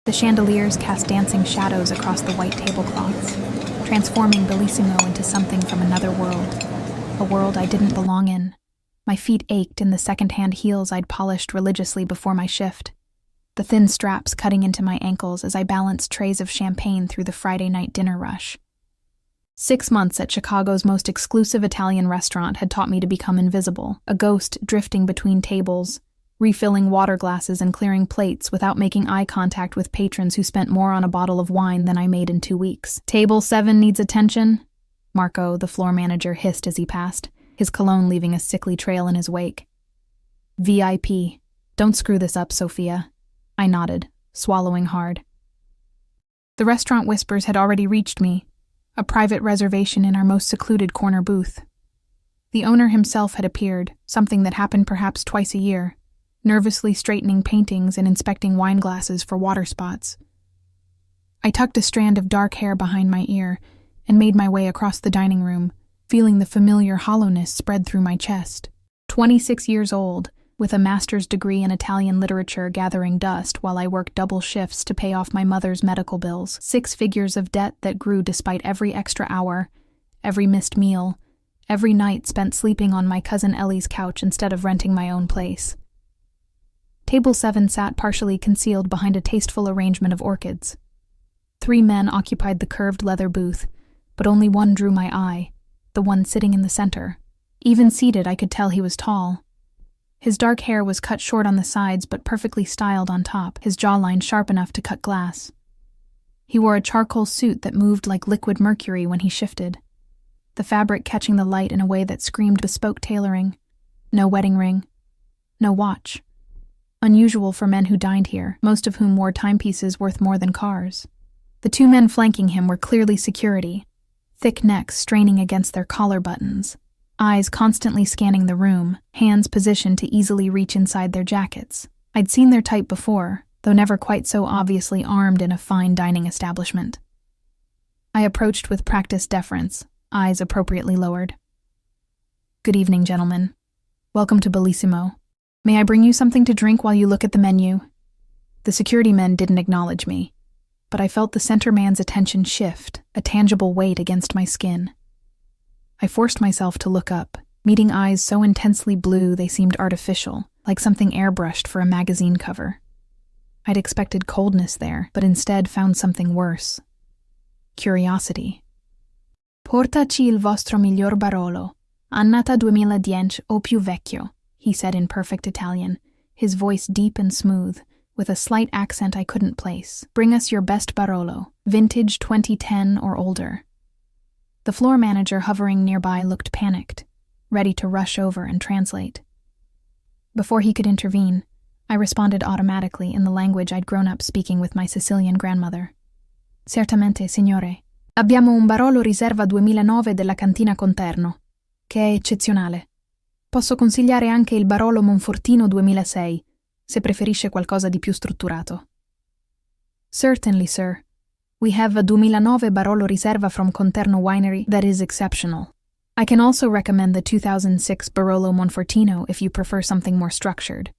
The chandeliers cast dancing shadows across the white tablecloths, transforming Bellissimo into something from another world, a world I didn't belong in. My feet ached in the second-hand heels I'd polished religiously before my shift, the thin straps cutting into my ankles as I balanced trays of champagne through the Friday night dinner rush. 6 months at Chicago's most exclusive Italian restaurant had taught me to become invisible, a ghost drifting between tables, refilling water glasses and clearing plates without making eye contact with patrons who spent more on a bottle of wine than I made in 2 weeks. "Table 7 needs attention," Marco, the floor manager, hissed as he passed, his cologne leaving a sickly trail in his wake. "VIP. Don't screw this up, Sophia." I nodded, swallowing hard. The restaurant whispers had already reached me, a private reservation in our most secluded corner booth. The owner himself had appeared, something that happened perhaps twice a year, nervously straightening paintings and inspecting wine glasses for water spots. I tucked a strand of dark hair behind my ear and made my way across the dining room, feeling the familiar hollowness spread through my chest. 26 years old, with a master's degree in Italian literature gathering dust while I worked double shifts to pay off my mother's medical bills, 6 figures of debt that grew despite every extra hour, every missed meal, every night spent sleeping on my cousin Ellie's couch instead of renting my own place. Table 7 sat partially concealed behind a tasteful arrangement of orchids. 3 men occupied the curved leather booth, but only one drew my eye, the one sitting in the center. Even seated, I could tell he was tall. His dark hair was cut short on the sides but perfectly styled on top, his jawline sharp enough to cut glass. He wore a charcoal suit that moved like liquid mercury when he shifted, the fabric catching the light in a way that screamed bespoke tailoring. No wedding ring, no watch. Unusual for men who dined here, most of whom wore timepieces worth more than cars. The 2 men flanking him were clearly security, thick necks straining against their collar buttons, eyes constantly scanning the room, hands positioned to easily reach inside their jackets. I'd seen their type before, though never quite so obviously armed in a fine dining establishment. I approached with practiced deference, eyes appropriately lowered. "Good evening, gentlemen. Welcome to Bellissimo. May I bring you something to drink while you look at the menu?" The security men didn't acknowledge me, but I felt the center man's attention shift, a tangible weight against my skin. I forced myself to look up, meeting eyes so intensely blue they seemed artificial, like something airbrushed for a magazine cover. I'd expected coldness there, but instead found something worse. Curiosity. "Portaci il vostro miglior Barolo, annata 2010 o più vecchio," he said in perfect Italian, his voice deep and smooth, with a slight accent I couldn't place. "Bring us your best Barolo, vintage 2010 or older." The floor manager hovering nearby looked panicked, ready to rush over and translate. Before he could intervene, I responded automatically in the language I'd grown up speaking with my Sicilian grandmother. "Certamente, signore. Abbiamo un Barolo Riserva 2009 della cantina Conterno, che è eccezionale. Posso consigliare anche il Barolo Monfortino 2006, se preferisce qualcosa di più strutturato." "Certainly, sir. We have a 2009 Barolo Riserva from Conterno Winery that is exceptional. I can also recommend the 2006 Barolo Monfortino if you prefer something more structured."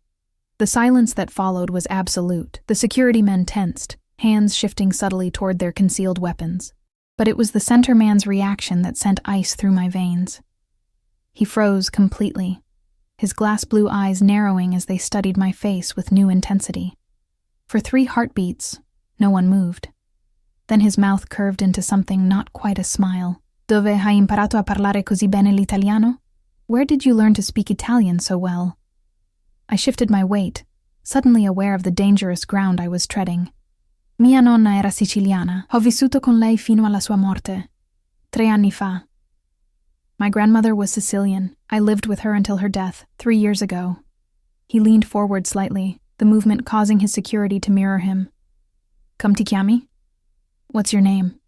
The silence that followed was absolute. The security men tensed, hands shifting subtly toward their concealed weapons. But it was the center man's reaction that sent ice through my veins. He froze completely, his glass blue eyes narrowing as they studied my face with new intensity. For 3 heartbeats, no one moved. Then his mouth curved into something not quite a smile. "Dove hai imparato a parlare così bene l'italiano? Where did you learn to speak Italian so well?" I shifted my weight, suddenly aware of the dangerous ground I was treading. "Mia nonna era siciliana. Ho vissuto con lei fino alla sua morte. 3 anni fa." My grandmother was Sicilian. I lived with her until her death, 3 years ago. He leaned forward slightly, the movement causing his security to mirror him. "Come ti chiami?" "What's your name?"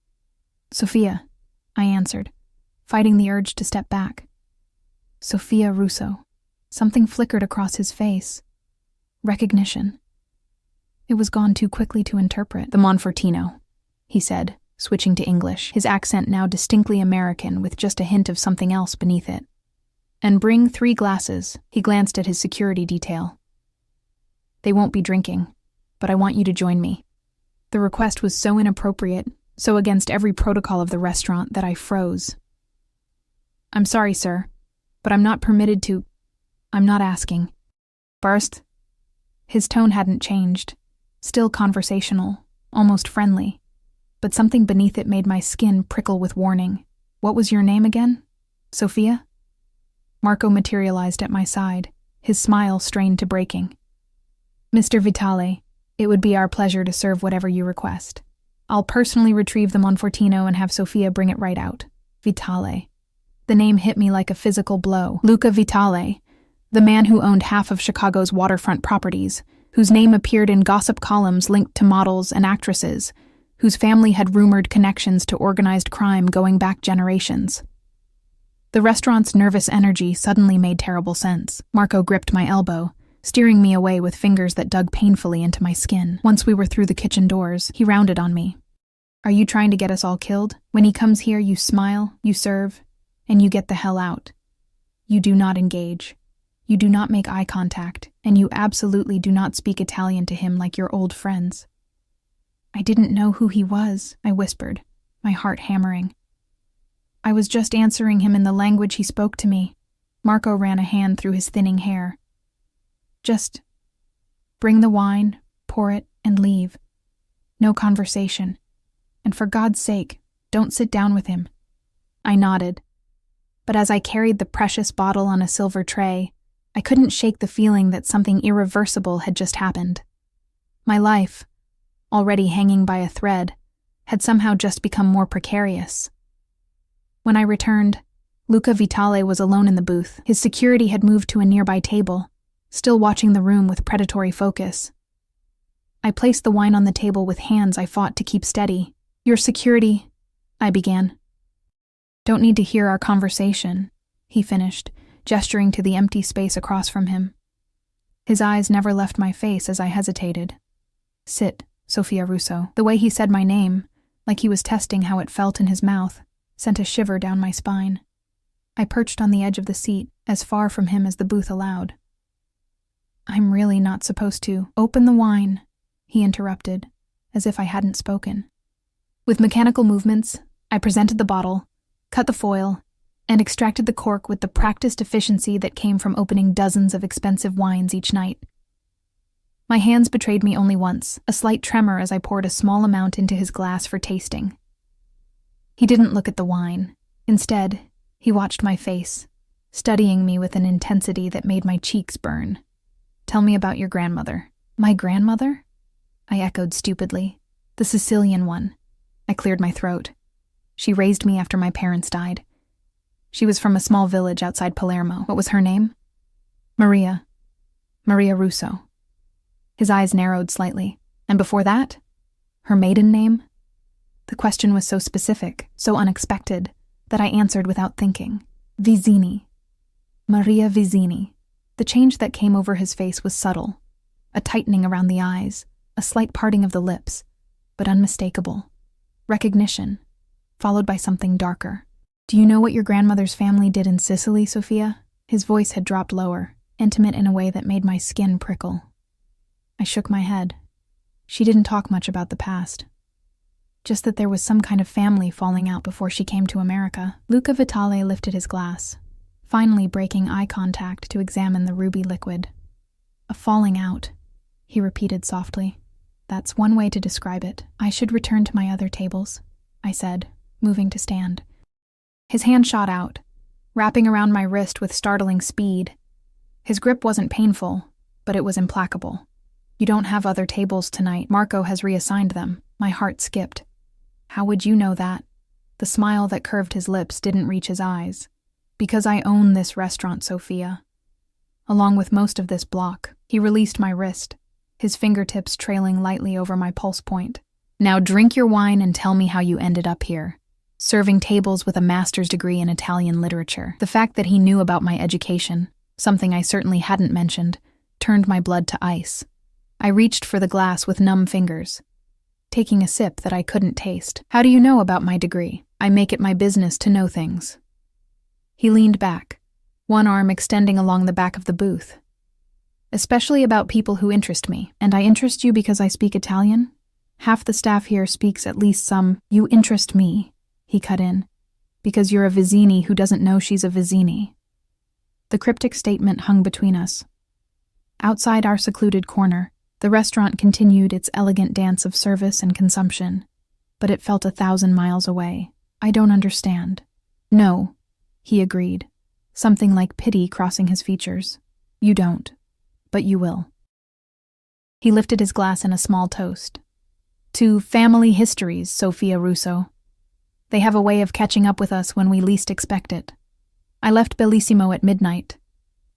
"Sophia," I answered, fighting the urge to step back. Sophia Russo. Something flickered across his face. Recognition. It was gone too quickly to interpret. "The Monfortino," he said, switching to English, his accent now distinctly American with just a hint of something else beneath it. "And bring 3 glasses." He glanced at his security detail. "They won't be drinking, but I want you to join me." The request was so inappropriate, so against every protocol of the restaurant, that I froze. "I'm sorry, sir, but I'm not permitted to. I'm not asking." "First?" His tone hadn't changed, still conversational, almost friendly, but something beneath it made my skin prickle with warning. "What was your name again? Sophia?" Marco materialized at my side, his smile strained to breaking. "Mr. Vitale, it would be our pleasure to serve whatever you request. I'll personally retrieve the Monfortino and have Sophia bring it right out." Vitale. The name hit me like a physical blow. Luca Vitale, the man who owned half of Chicago's waterfront properties, whose name appeared in gossip columns linked to models and actresses, whose family had rumored connections to organized crime going back generations. The restaurant's nervous energy suddenly made terrible sense. Marco gripped my elbow, steering me away with fingers that dug painfully into my skin. Once we were through the kitchen doors, he rounded on me. "Are you trying to get us all killed? When he comes here, you smile, you serve, and you get the hell out. You do not engage. You do not make eye contact, and you absolutely do not speak Italian to him like your old friends." "I didn't know who he was," I whispered, my heart hammering. "I was just answering him in the language he spoke to me." Marco ran a hand through his thinning hair. "Just bring the wine, pour it, and leave. No conversation. And for God's sake, don't sit down with him." I nodded. But as I carried the precious bottle on a silver tray, I couldn't shake the feeling that something irreversible had just happened. My life, already hanging by a thread, had somehow just become more precarious. When I returned, Luca Vitale was alone in the booth. His security had moved to a nearby table, still watching the room with predatory focus. I placed the wine on the table with hands I fought to keep steady. "Your security," I began. "Don't need to hear our conversation," he finished, gesturing to the empty space across from him. His eyes never left my face as I hesitated. "Sit, Sophia Russo." The way he said my name, like he was testing how it felt in his mouth, sent a shiver down my spine. I perched on the edge of the seat, as far from him as the booth allowed. "I'm really not supposed to." "Open the wine," he interrupted, as if I hadn't spoken. With mechanical movements, I presented the bottle, cut the foil, and extracted the cork with the practiced efficiency that came from opening dozens of expensive wines each night. My hands betrayed me only once, a slight tremor as I poured a small amount into his glass for tasting. He didn't look at the wine. Instead, he watched my face, studying me with an intensity that made my cheeks burn. "Tell me about your grandmother." "My grandmother?" I echoed stupidly. "The Sicilian one." I cleared my throat. "She raised me after my parents died. She was from a small village outside Palermo." "What was her name?" "Maria. Maria Russo." His eyes narrowed slightly. "And before that? Her maiden name?" The question was so specific, so unexpected, that I answered without thinking. "Vizzini. Maria Vizzini." The change that came over his face was subtle. A tightening around the eyes, a slight parting of the lips, but unmistakable. Recognition, followed by something darker. "Do you know what your grandmother's family did in Sicily, Sophia?" His voice had dropped lower, intimate in a way that made my skin prickle. I shook my head. She didn't talk much about the past. Just that there was some kind of family falling out before she came to America. Luca Vitale lifted his glass, finally breaking eye contact to examine the ruby liquid. "A falling out," he repeated softly. "That's one way to describe it." "I should return to my other tables," I said, moving to stand. His hand shot out, wrapping around my wrist with startling speed. His grip wasn't painful, but it was implacable. "You don't have other tables tonight. Marco has reassigned them." My heart skipped. "How would you know that?" The smile that curved his lips didn't reach his eyes. "Because I own this restaurant, Sophia. Along with most of this block." He released my wrist, his fingertips trailing lightly over my pulse point. "Now drink your wine and tell me how you ended up here, serving tables with a master's degree in Italian literature." The fact that he knew about my education, something I certainly hadn't mentioned, turned my blood to ice. I reached for the glass with numb fingers, taking a sip that I couldn't taste. "How do you know about my degree? I make it my business to know things." He leaned back, one arm extending along the back of the booth. "Especially about people who interest me. And I interest you because I speak Italian?" Half the staff here speaks at least some. You interest me, he cut in, because you're a Vizzini who doesn't know she's a Vizzini. The cryptic statement hung between us. Outside our secluded corner, the restaurant continued its elegant dance of service and consumption, but it felt 1,000 miles away. I don't understand. No, he agreed, something like pity crossing his features. You don't, but you will. He lifted his glass in a small toast. To family histories, Sophia Russo. They have a way of catching up with us when we least expect it. I left Bellissimo at midnight,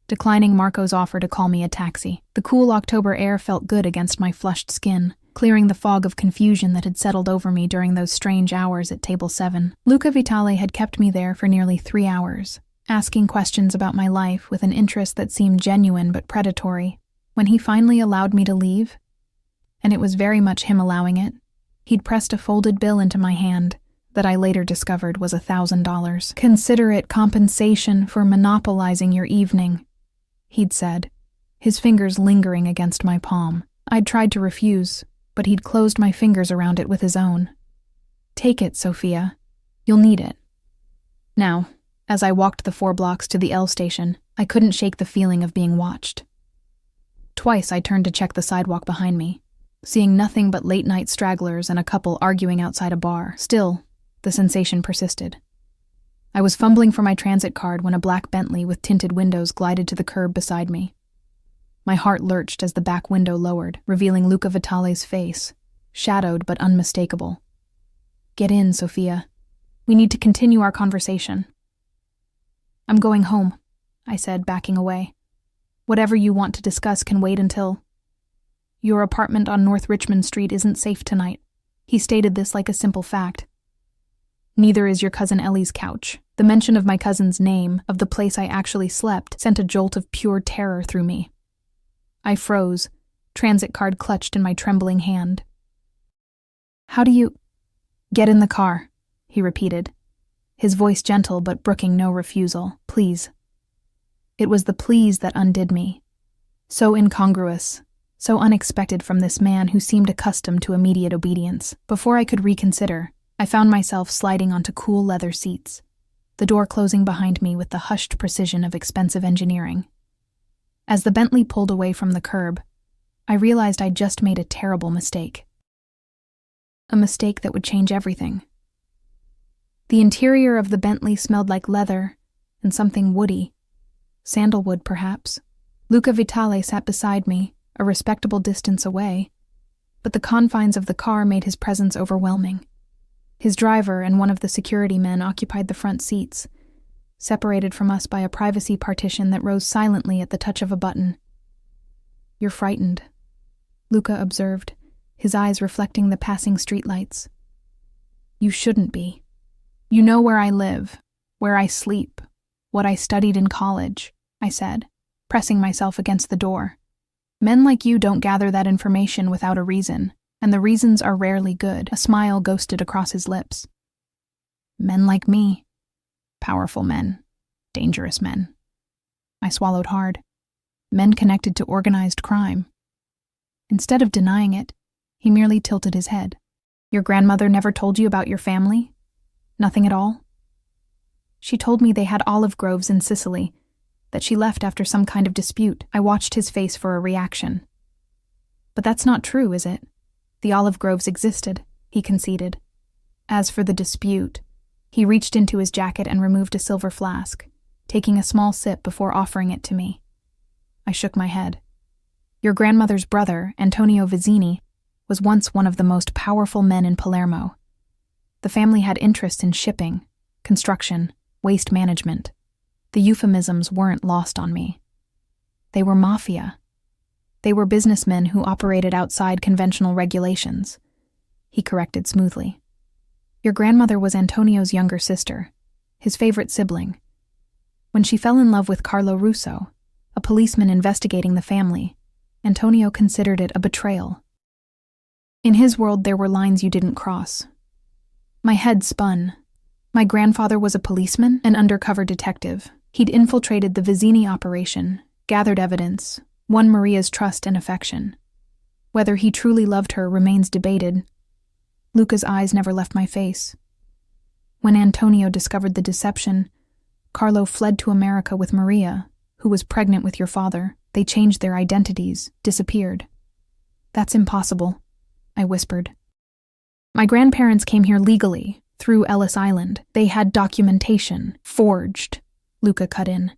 declining Marco's offer to call me a taxi. The cool October air felt good against my flushed skin, clearing the fog of confusion that had settled over me during those strange hours at Table 7. Luca Vitale had kept me there for nearly 3 hours, asking questions about my life with an interest that seemed genuine but predatory. When he finally allowed me to leave, and it was very much him allowing it, he'd pressed a folded bill into my hand that I later discovered was $1,000. Consider it compensation for monopolizing your evening, he'd said, his fingers lingering against my palm. I'd tried to refuse, but he'd closed my fingers around it with his own. Take it, Sophia. You'll need it. Now, as I walked the 4 blocks to the L station, I couldn't shake the feeling of being watched. Twice I turned to check the sidewalk behind me, seeing nothing but late-night stragglers and a couple arguing outside a bar. Still, the sensation persisted. I was fumbling for my transit card when a black Bentley with tinted windows glided to the curb beside me. My heart lurched as the back window lowered, revealing Luca Vitale's face, shadowed but unmistakable. Get in, Sophia. We need to continue our conversation. I'm going home, I said, backing away. Whatever you want to discuss can wait until... Your apartment on North Richmond Street isn't safe tonight. He stated this like a simple fact. Neither is your cousin Ellie's couch. The mention of my cousin's name, of the place I actually slept, sent a jolt of pure terror through me. I froze, transit card clutched in my trembling hand. How do you... Get in the car, he repeated, his voice gentle but brooking no refusal. Please. It was the please that undid me. So incongruous, so unexpected from this man who seemed accustomed to immediate obedience. Before I could reconsider, I found myself sliding onto cool leather seats, the door closing behind me with the hushed precision of expensive engineering. As the Bentley pulled away from the curb, I realized I'd just made a terrible mistake. A mistake that would change everything. The interior of the Bentley smelled like leather and something woody. Sandalwood, perhaps. Luca Vitale sat beside me, a respectable distance away, but the confines of the car made his presence overwhelming. His driver and one of the security men occupied the front seats, separated from us by a privacy partition that rose silently at the touch of a button. You're frightened, Luca observed, his eyes reflecting the passing streetlights. You shouldn't be. You know where I live, where I sleep, what I studied in college, I said, pressing myself against the door. Men like you don't gather that information without a reason, and the reasons are rarely good. A smile ghosted across his lips. Men like me. Powerful men. Dangerous men. I swallowed hard. Men connected to organized crime. Instead of denying it, he merely tilted his head. Your grandmother never told you about your family? Nothing at all? She told me they had olive groves in Sicily, that she left after some kind of dispute. I watched his face for a reaction. But that's not true, is it? The olive groves existed, he conceded. As for the dispute, he reached into his jacket and removed a silver flask, taking a small sip before offering it to me. I shook my head. Your grandmother's brother, Antonio Vizzini, was once one of the most powerful men in Palermo. The family had interests in shipping, construction, waste management. The euphemisms weren't lost on me. They were mafia. They were businessmen who operated outside conventional regulations. He corrected smoothly. Your grandmother was Antonio's younger sister, his favorite sibling. When she fell in love with Carlo Russo, a policeman investigating the family, Antonio considered it a betrayal. In his world, there were lines you didn't cross. My head spun. My grandfather was a policeman, an undercover detective. He'd infiltrated the Vizzini operation, gathered evidence, won Maria's trust and affection. Whether he truly loved her remains debated. Luca's eyes never left my face. When Antonio discovered the deception, Carlo fled to America with Maria, who was pregnant with your father. They changed their identities, disappeared. That's impossible, I whispered. My grandparents came here legally, through Ellis Island. They had documentation, forged, Luca cut in,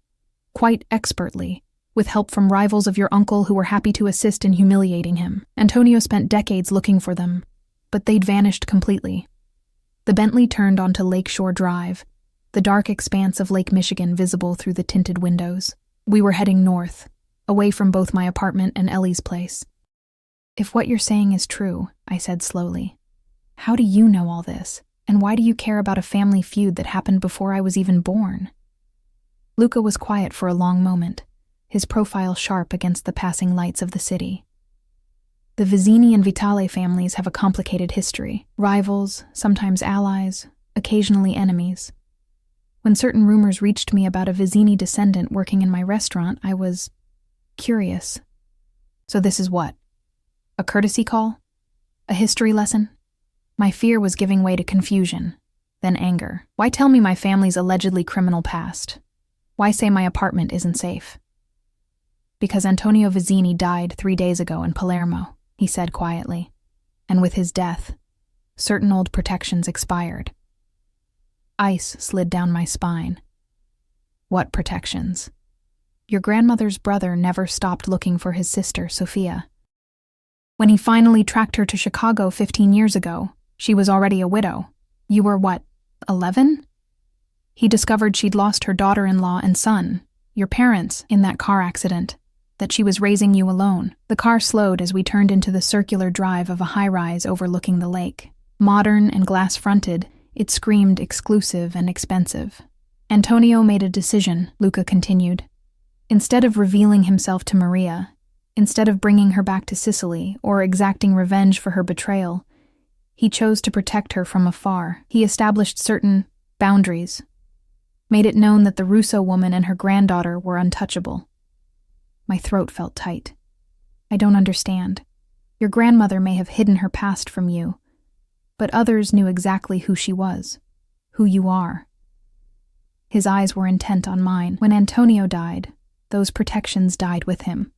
quite expertly, with help from rivals of your uncle who were happy to assist in humiliating him. Antonio spent decades looking for them, but they'd vanished completely. The Bentley turned onto Lakeshore Drive, the dark expanse of Lake Michigan visible through the tinted windows. We were heading north, away from both my apartment and Ellie's place. If what you're saying is true, I said slowly, how do you know all this? And why do you care about a family feud that happened before I was even born? Luca was quiet for a long moment, his profile sharp against the passing lights of the city. The Vizzini and Vitale families have a complicated history. Rivals, sometimes allies, occasionally enemies. When certain rumors reached me about a Vizzini descendant working in my restaurant, I was curious. So this is what? A courtesy call? A history lesson? My fear was giving way to confusion, then anger. Why tell me my family's allegedly criminal past? Why say my apartment isn't safe? Because Antonio Vizzini died 3 days ago in Palermo, he said quietly, and with his death, certain old protections expired. Ice slid down my spine. What protections? Your grandmother's brother never stopped looking for his sister, Sophia. When he finally tracked her to Chicago 15 years ago, she was already a widow. You were what, 11? He discovered she'd lost her daughter-in-law and son, your parents, in that car accident, that she was raising you alone. The car slowed as we turned into the circular drive of a high-rise overlooking the lake. Modern and glass-fronted, it screamed exclusive and expensive. Antonio made a decision, Luca continued. Instead of revealing himself to Maria, instead of bringing her back to Sicily or exacting revenge for her betrayal, he chose to protect her from afar. He established certain boundaries, made it known that the Russo woman and her granddaughter were untouchable. My throat felt tight. I don't understand. Your grandmother may have hidden her past from you, but others knew exactly who she was, who you are. His eyes were intent on mine. When Antonio died, those protections died with him.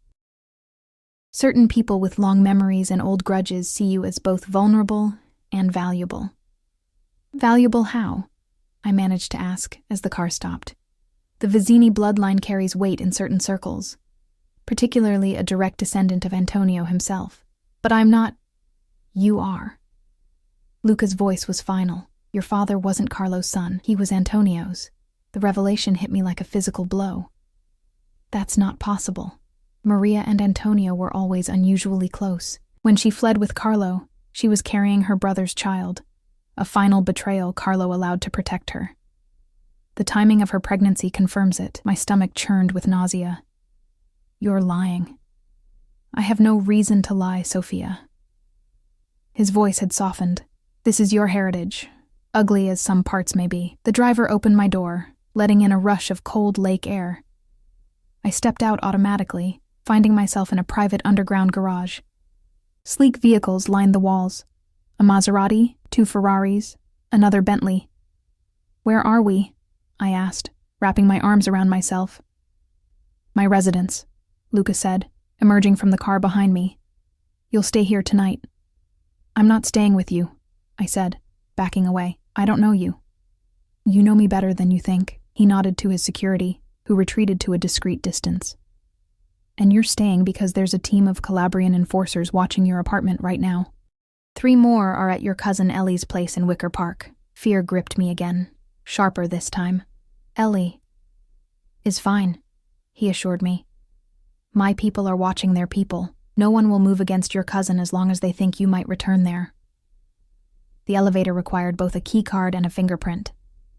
Certain people with long memories and old grudges see you as both vulnerable and valuable. Valuable how? I managed to ask as the car stopped. The Vizzini bloodline carries weight in certain circles, particularly a direct descendant of Antonio himself. But I'm not. You are. Luca's voice was final. Your father wasn't Carlo's son, he was Antonio's. The revelation hit me like a physical blow. That's not possible. Maria and Antonio were always unusually close. When she fled with Carlo, she was carrying her brother's child, a final betrayal Carlo allowed to protect her. The timing of her pregnancy confirms it. My stomach churned with nausea. You're lying. I have no reason to lie, Sophia. His voice had softened. This is your heritage, ugly as some parts may be. The driver opened my door, letting in a rush of cold lake air. I stepped out automatically, finding myself in a private underground garage. Sleek vehicles lined the walls. A Maserati, 2 Ferraris, another Bentley. Where are we? I asked, wrapping my arms around myself. My residence, Luca said, emerging from the car behind me. You'll stay here tonight. I'm not staying with you, I said, backing away. I don't know you. You know me better than you think. He nodded to his security, who retreated to a discreet distance. And you're staying because there's a team of Calabrian enforcers watching your apartment right now. 3 more are at your cousin Ellie's place in Wicker Park. Fear gripped me again, sharper this time. Ellie is fine, he assured me. My people are watching their people. No one will move against your cousin as long as they think you might return there. The elevator required both a key card and a fingerprint.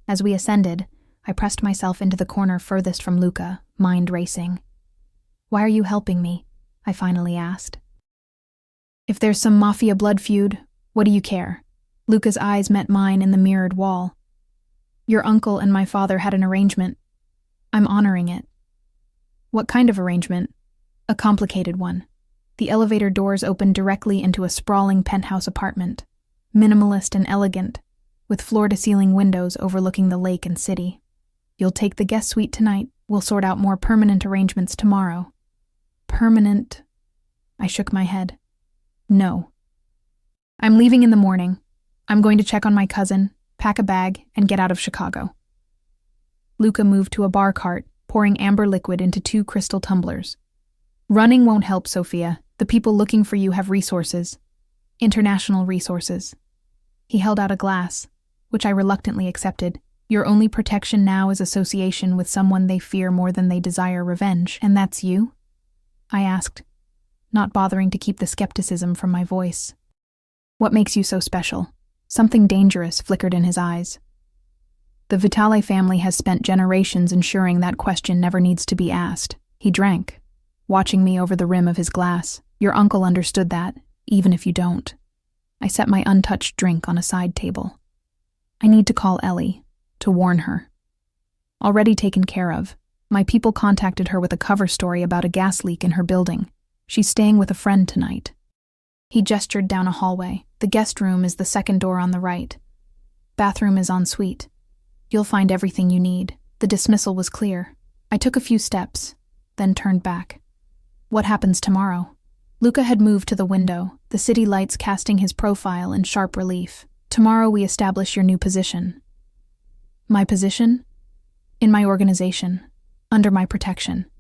As we ascended, I pressed myself into the corner furthest from Luca, mind racing. Why are you helping me? I finally asked. If there's some Mafia blood feud, what do you care? Luca's eyes met mine in the mirrored wall. Your uncle and my father had an arrangement. I'm honoring it. What kind of arrangement? A complicated one. The elevator doors opened directly into a sprawling penthouse apartment, minimalist and elegant, with floor-to-ceiling windows overlooking the lake and city. You'll take the guest suite tonight. We'll sort out more permanent arrangements tomorrow. Permanent? I shook my head. No. I'm leaving in the morning. I'm going to check on my cousin, pack a bag, and get out of Chicago. Luca moved to a bar cart, pouring amber liquid into 2 crystal tumblers. Running won't help, Sophia. The people looking for you have resources. International resources. He held out a glass, which I reluctantly accepted. Your only protection now is association with someone they fear more than they desire revenge, and that's you? I asked, not bothering to keep the skepticism from my voice. What makes you so special? Something dangerous flickered in his eyes. The Vitale family has spent generations ensuring that question never needs to be asked. He drank, watching me over the rim of his glass. Your uncle understood that, even if you don't. I set my untouched drink on a side table. I need to call Ellie, to warn her. Already taken care of. My people contacted her with a cover story about a gas leak in her building. She's staying with a friend tonight. He gestured down a hallway. The guest room is the second door on the right. Bathroom is en suite. You'll find everything you need. The dismissal was clear. I took a few steps, then turned back. What happens tomorrow? Luca had moved to the window, the city lights casting his profile in sharp relief. Tomorrow we establish your new position. My position? In my organization, under my protection.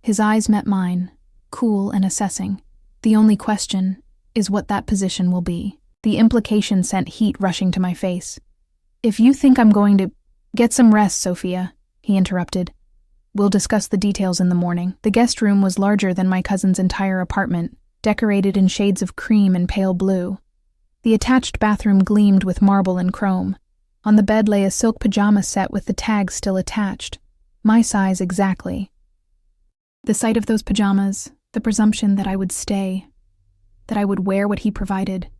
His eyes met mine, cool and assessing. The only question is what that position will be. The implication sent heat rushing to my face. If you think I'm going to... Get some rest, Sophia, he interrupted. We'll discuss the details in the morning. The guest room was larger than my cousin's entire apartment, decorated in shades of cream and pale blue. The attached bathroom gleamed with marble and chrome. On the bed lay a silk pajama set with the tags still attached. My size exactly. The sight of those pajamas, the presumption that I would stay, that I would wear what he provided,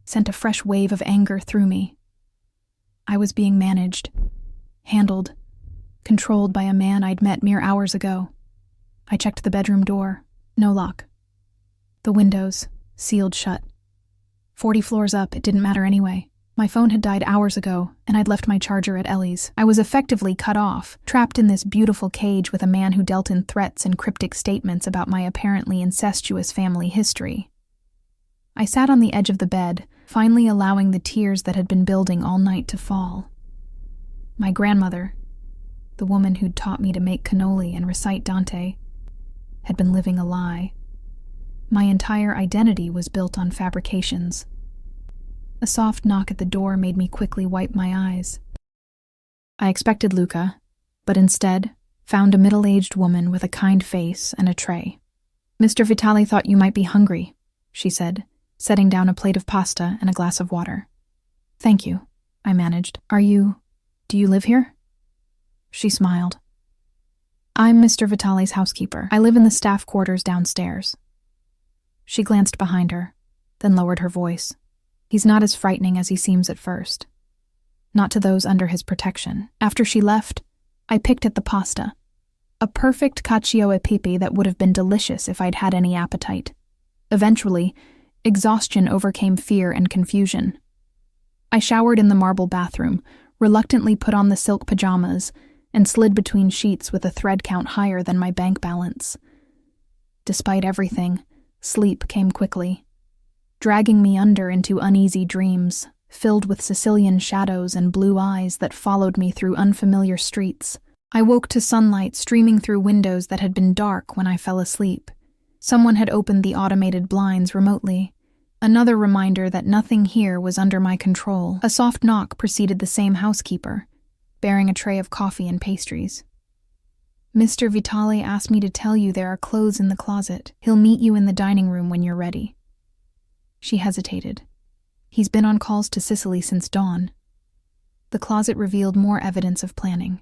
sent a fresh wave of anger through me. I was being managed, handled, controlled by a man I'd met mere hours ago. I checked the bedroom door. No lock. The windows, sealed shut. 40 floors up, it didn't matter anyway. My phone had died hours ago, and I'd left my charger at Ellie's. I was effectively cut off, trapped in this beautiful cage with a man who dealt in threats and cryptic statements about my apparently incestuous family history. I sat on the edge of the bed, finally allowing the tears that had been building all night to fall. My grandmother, the woman who'd taught me to make cannoli and recite Dante, had been living a lie. My entire identity was built on fabrications. A soft knock at the door made me quickly wipe my eyes. I expected Luca, but instead found a middle-aged woman with a kind face and a tray. Mr. Vitale thought you might be hungry, she said, setting down a plate of pasta and a glass of water. Thank you, I managed. Do you live here? She smiled. I'm Mr. Vitale's housekeeper. I live in the staff quarters downstairs. She glanced behind her, then lowered her voice. He's not as frightening as he seems at first. Not to those under his protection. After she left, I picked at the pasta. A perfect cacio e pepe that would have been delicious if I'd had any appetite. Eventually, exhaustion overcame fear and confusion. I showered in the marble bathroom, reluctantly put on the silk pajamas, and slid between sheets with a thread count higher than my bank balance. Despite everything, sleep came quickly, dragging me under into uneasy dreams, filled with Sicilian shadows and blue eyes that followed me through unfamiliar streets. I woke to sunlight streaming through windows that had been dark when I fell asleep. Someone had opened the automated blinds remotely. Another reminder that nothing here was under my control. A soft knock preceded the same housekeeper, bearing a tray of coffee and pastries. Mr. Vitale asked me to tell you there are clothes in the closet. He'll meet you in the dining room when you're ready. She hesitated. He's been on calls to Sicily since dawn. The closet revealed more evidence of planning.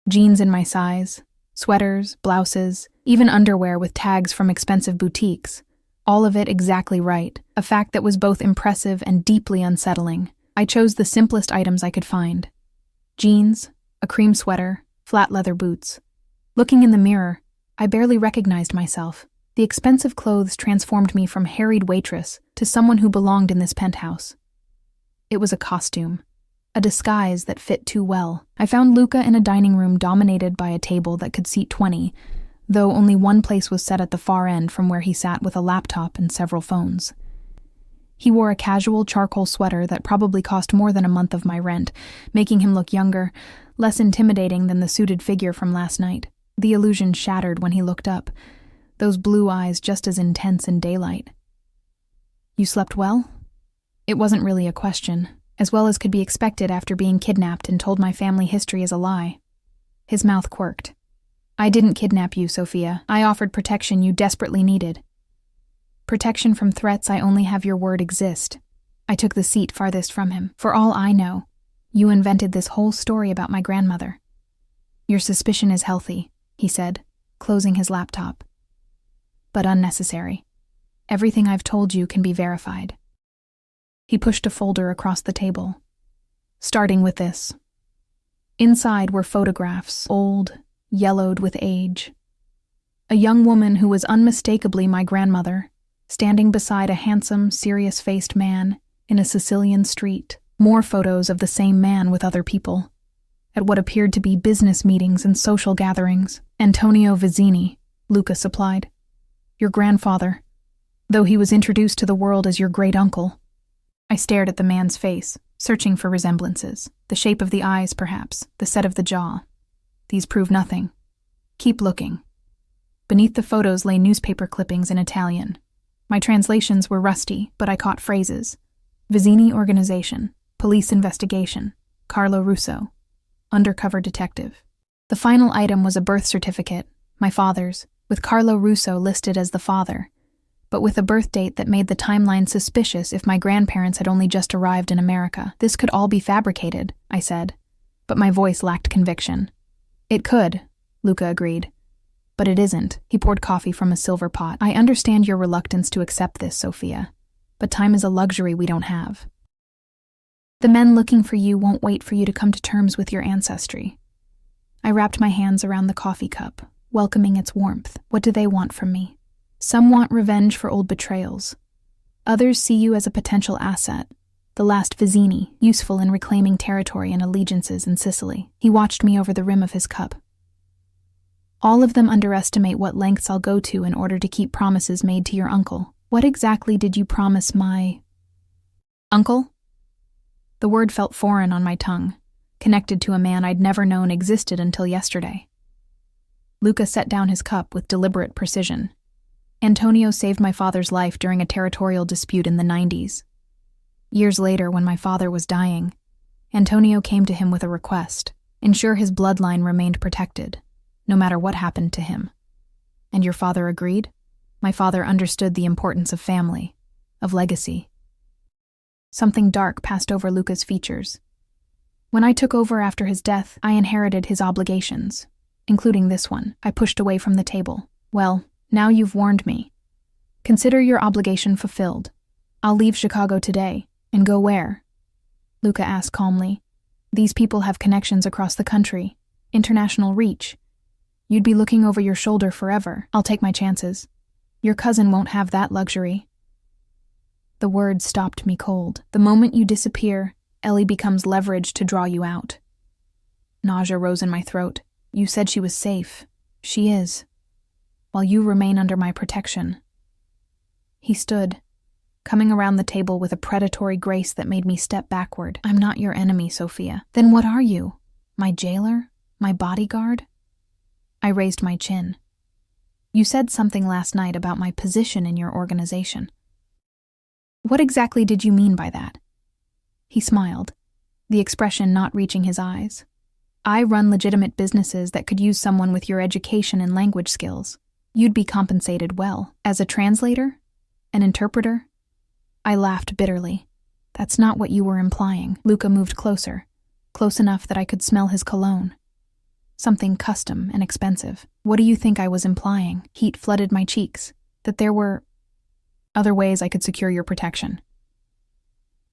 Jeans in my size, sweaters, blouses, even underwear with tags from expensive boutiques. All of it exactly right, a fact that was both impressive and deeply unsettling. I chose the simplest items I could find. Jeans, a cream sweater, flat leather boots. Looking in the mirror, I barely recognized myself. The expensive clothes transformed me from harried waitress to someone who belonged in this penthouse. It was a costume, a disguise that fit too well. I found Luca in a dining room dominated by a table that could seat 20, though only one place was set at the far end from where he sat with a laptop and several phones. He wore a casual charcoal sweater that probably cost more than a month of my rent, making him look younger, less intimidating than the suited figure from last night. The illusion shattered when he looked up, those blue eyes just as intense in daylight. "You slept well?" It wasn't really a question, as well as could be expected after being kidnapped and told my family history is a lie. His mouth quirked. "I didn't kidnap you, Sophia. I offered protection you desperately needed. Protection from threats I only have your word exist." I took the seat farthest from him. "For all I know, you invented this whole story about my grandmother." "Your suspicion is healthy," he said, closing his laptop. "But unnecessary. Everything I've told you can be verified." He pushed a folder across the table. "Starting with this." Inside were photographs, old, yellowed with age. A young woman who was unmistakably my grandmother, standing beside a handsome, serious-faced man in a Sicilian street. More photos of the same man with other people, at what appeared to be business meetings and social gatherings. "Antonio Vizzini," Luca supplied. "Your grandfather, though he was introduced to the world as your great-uncle." I stared at the man's face, searching for resemblances. The shape of the eyes, perhaps, the set of the jaw. These prove nothing. "Keep looking." Beneath the photos lay newspaper clippings in Italian. My translations were rusty, but I caught phrases. Vizzini Organization, Police Investigation, Carlo Russo, Undercover Detective. The final item was a birth certificate, my father's, with Carlo Russo listed as the father, but with a birth date that made the timeline suspicious if my grandparents had only just arrived in America. "This could all be fabricated," I said, but my voice lacked conviction. "It could," Luca agreed. "But it isn't." He poured coffee from a silver pot. "I understand your reluctance to accept this, Sophia, but time is a luxury we don't have. The men looking for you won't wait for you to come to terms with your ancestry." I wrapped my hands around the coffee cup, welcoming its warmth. "What do they want from me?" "Some want revenge for old betrayals. Others see you as a potential asset, the last Vizzini, useful in reclaiming territory and allegiances in Sicily." He watched me over the rim of his cup. "All of them underestimate what lengths I'll go to in order to keep promises made to your uncle." "What exactly did you promise my uncle?" The word felt foreign on my tongue, connected to a man I'd never known existed until yesterday. Luca set down his cup with deliberate precision. "Antonio saved my father's life during a territorial dispute in the 90s. Years later, when my father was dying, Antonio came to him with a request: ensure his bloodline remained protected, no matter what happened to him. And your father agreed? My father understood the importance of family, of legacy." Something dark passed over Luca's features. "When I took over after his death, I inherited his obligations, including this one." I pushed away from the table. "Well, now you've warned me. Consider your obligation fulfilled. I'll leave Chicago today. And go where?" Luca asked calmly. "These people have connections across the country, international reach. You'd be looking over your shoulder forever. I'll take my chances. Your cousin won't have that luxury." The words stopped me cold. "The moment you disappear, Ellie becomes leverage to draw you out." Nausea rose in my throat. "You said she was safe. She is. While you remain under my protection." He stood, coming around the table with a predatory grace that made me step backward. "I'm not your enemy, Sophia." "Then what are you? My jailer? My bodyguard?" I raised my chin. "You said something last night about my position in your organization. What exactly did you mean by that?" He smiled, the expression not reaching his eyes. "I run legitimate businesses that could use someone with your education and language skills. You'd be compensated well. As a translator? An interpreter?" I laughed bitterly. "That's not what you were implying." Luca moved closer, close enough that I could smell his cologne. Something custom and expensive. "What do you think I was implying?" Heat flooded my cheeks. "That there were other ways I could secure your protection."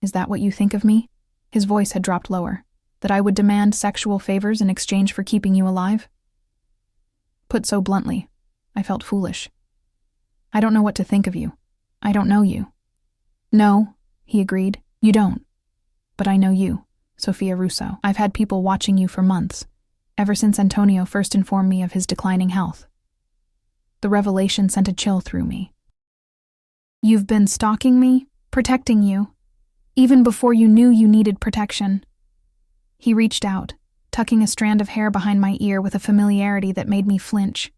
"Is that what you think of me?" His voice had dropped lower. "That I would demand sexual favors in exchange for keeping you alive?" Put so bluntly, I felt foolish. I don't know what to think of you. I don't know you. No, he agreed. You don't. But I know you, Sophia Russo. I've had people watching you for months, ever since Antonio first informed me of his declining health. The revelation sent a chill through me. You've been stalking me, protecting you, even before you knew you needed protection. He reached out, tucking a strand of hair behind my ear with a familiarity that made me flinch.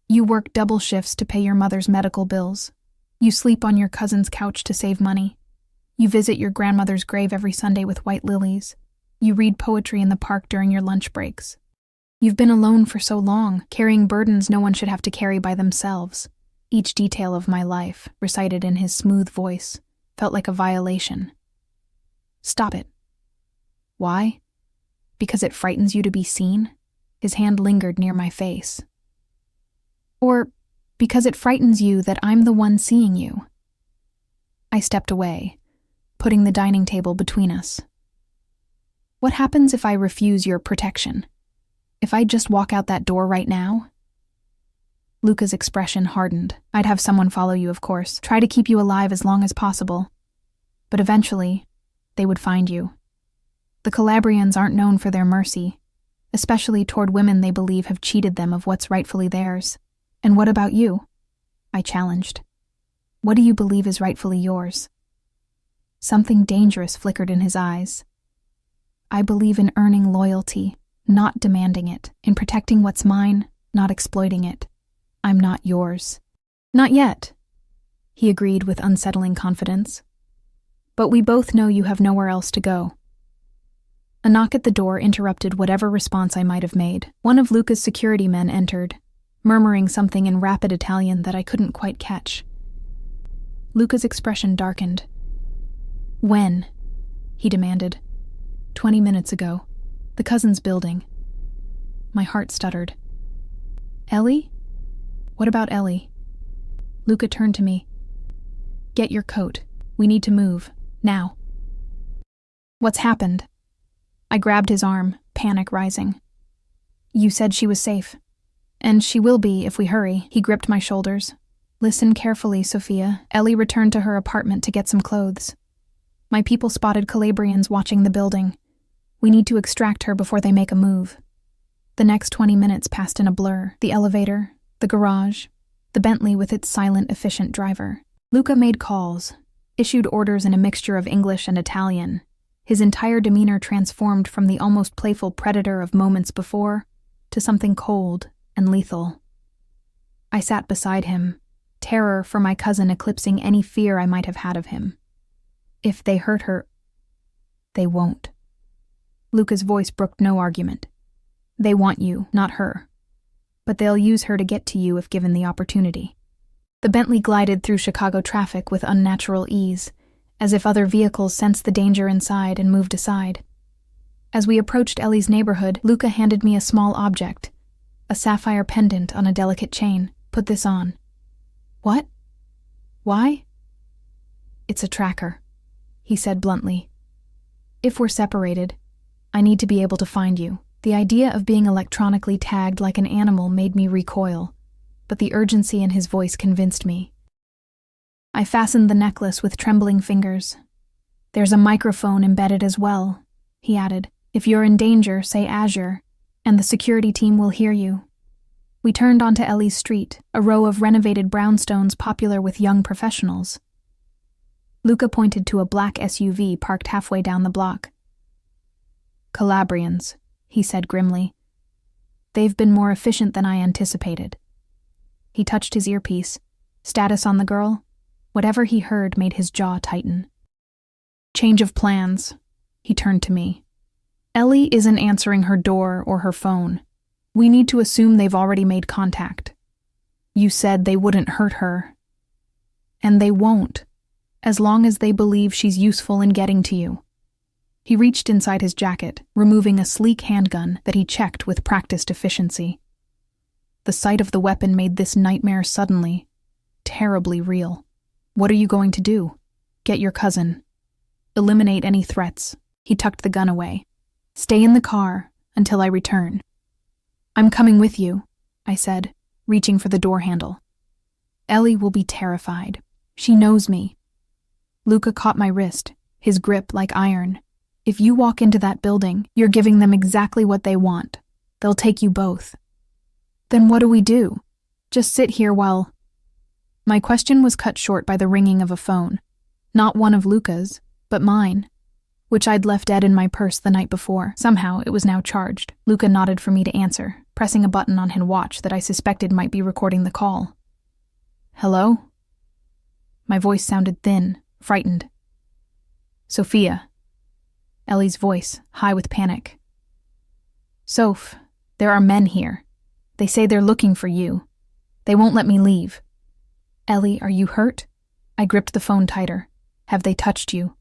You work double shifts to pay your mother's medical bills. You sleep on your cousin's couch to save money. You visit your grandmother's grave every Sunday with white lilies. You read poetry in the park during your lunch breaks. You've been alone for so long, carrying burdens no one should have to carry by themselves. Each detail of my life, recited in his smooth voice, felt like a violation. Stop it. Why? Because it frightens you to be seen? His hand lingered near my face. Or because it frightens you that I'm the one seeing you? I stepped away, putting the dining table between us. What happens if I refuse your protection? If I just walk out that door right now? Luca's expression hardened. I'd have someone follow you, of course, try to keep you alive as long as possible. But eventually, they would find you. The Calabrians aren't known for their mercy, especially toward women they believe have cheated them of what's rightfully theirs. And what about you? I challenged. What do you believe is rightfully yours? Something dangerous flickered in his eyes. I believe in earning loyalty, not demanding it, in protecting what's mine, not exploiting it. I'm not yours. Not yet, he agreed with unsettling confidence. But we both know you have nowhere else to go. A knock at the door interrupted whatever response I might have made. One of Luca's security men entered, murmuring something in rapid Italian that I couldn't quite catch. Luca's expression darkened. When? He demanded. 20 minutes ago. The cousin's building. My heart stuttered. Ellie? What about Ellie? Luca turned to me. Get your coat. We need to move. Now. What's happened? I grabbed his arm, panic rising. You said she was safe. And she will be if we hurry. He gripped my shoulders. Listen carefully, Sophia. Ellie returned to her apartment to get some clothes. My people spotted Calabrians watching the building. We need to extract her before they make a move. The next 20 minutes passed in a blur. The elevator, the garage, the Bentley with its silent, efficient driver. Luca made calls, issued orders in a mixture of English and Italian. His entire demeanor transformed from the almost playful predator of moments before to something cold and lethal. I sat beside him, terror for my cousin eclipsing any fear I might have had of him. If they hurt her, they won't. Luca's voice brooked no argument. They want you, not her. But they'll use her to get to you if given the opportunity. The Bentley glided through Chicago traffic with unnatural ease, as if other vehicles sensed the danger inside and moved aside. As we approached Ellie's neighborhood, Luca handed me a small object, a sapphire pendant on a delicate chain. Put this on. What? Why? It's a tracker, he said bluntly. If we're separated, I need to be able to find you. The idea of being electronically tagged like an animal made me recoil, but the urgency in his voice convinced me. I fastened the necklace with trembling fingers. There's a microphone embedded as well, he added. If you're in danger, say Azure, and the security team will hear you. We turned onto Ellie's street, a row of renovated brownstones popular with young professionals. Luca pointed to a black SUV parked halfway down the block. Calabrians, he said grimly. They've been more efficient than I anticipated. He touched his earpiece. Status on the girl? Whatever he heard made his jaw tighten. Change of plans. He turned to me. Ellie isn't answering her door or her phone. We need to assume they've already made contact. You said they wouldn't hurt her. And they won't, as long as they believe she's useful in getting to you. He reached inside his jacket, removing a sleek handgun that he checked with practiced efficiency. The sight of the weapon made this nightmare suddenly, terribly real. What are you going to do? Get your cousin. Eliminate any threats. He tucked the gun away. Stay in the car until I return. I'm coming with you, I said, reaching for the door handle. Ellie will be terrified. She knows me. Luca caught my wrist, his grip like iron. If you walk into that building, you're giving them exactly what they want. They'll take you both. Then what do we do? Just sit here while... My question was cut short by the ringing of a phone. Not one of Luca's, but mine, which I'd left dead in my purse the night before. Somehow it was now charged. Luca nodded for me to answer, pressing a button on his watch that I suspected might be recording the call. Hello? My voice sounded thin, frightened. Sophia. Ellie's voice, high with panic. Soph, there are men here. They say they're looking for you. They won't let me leave. Ellie, are you hurt? I gripped the phone tighter. Have they touched you?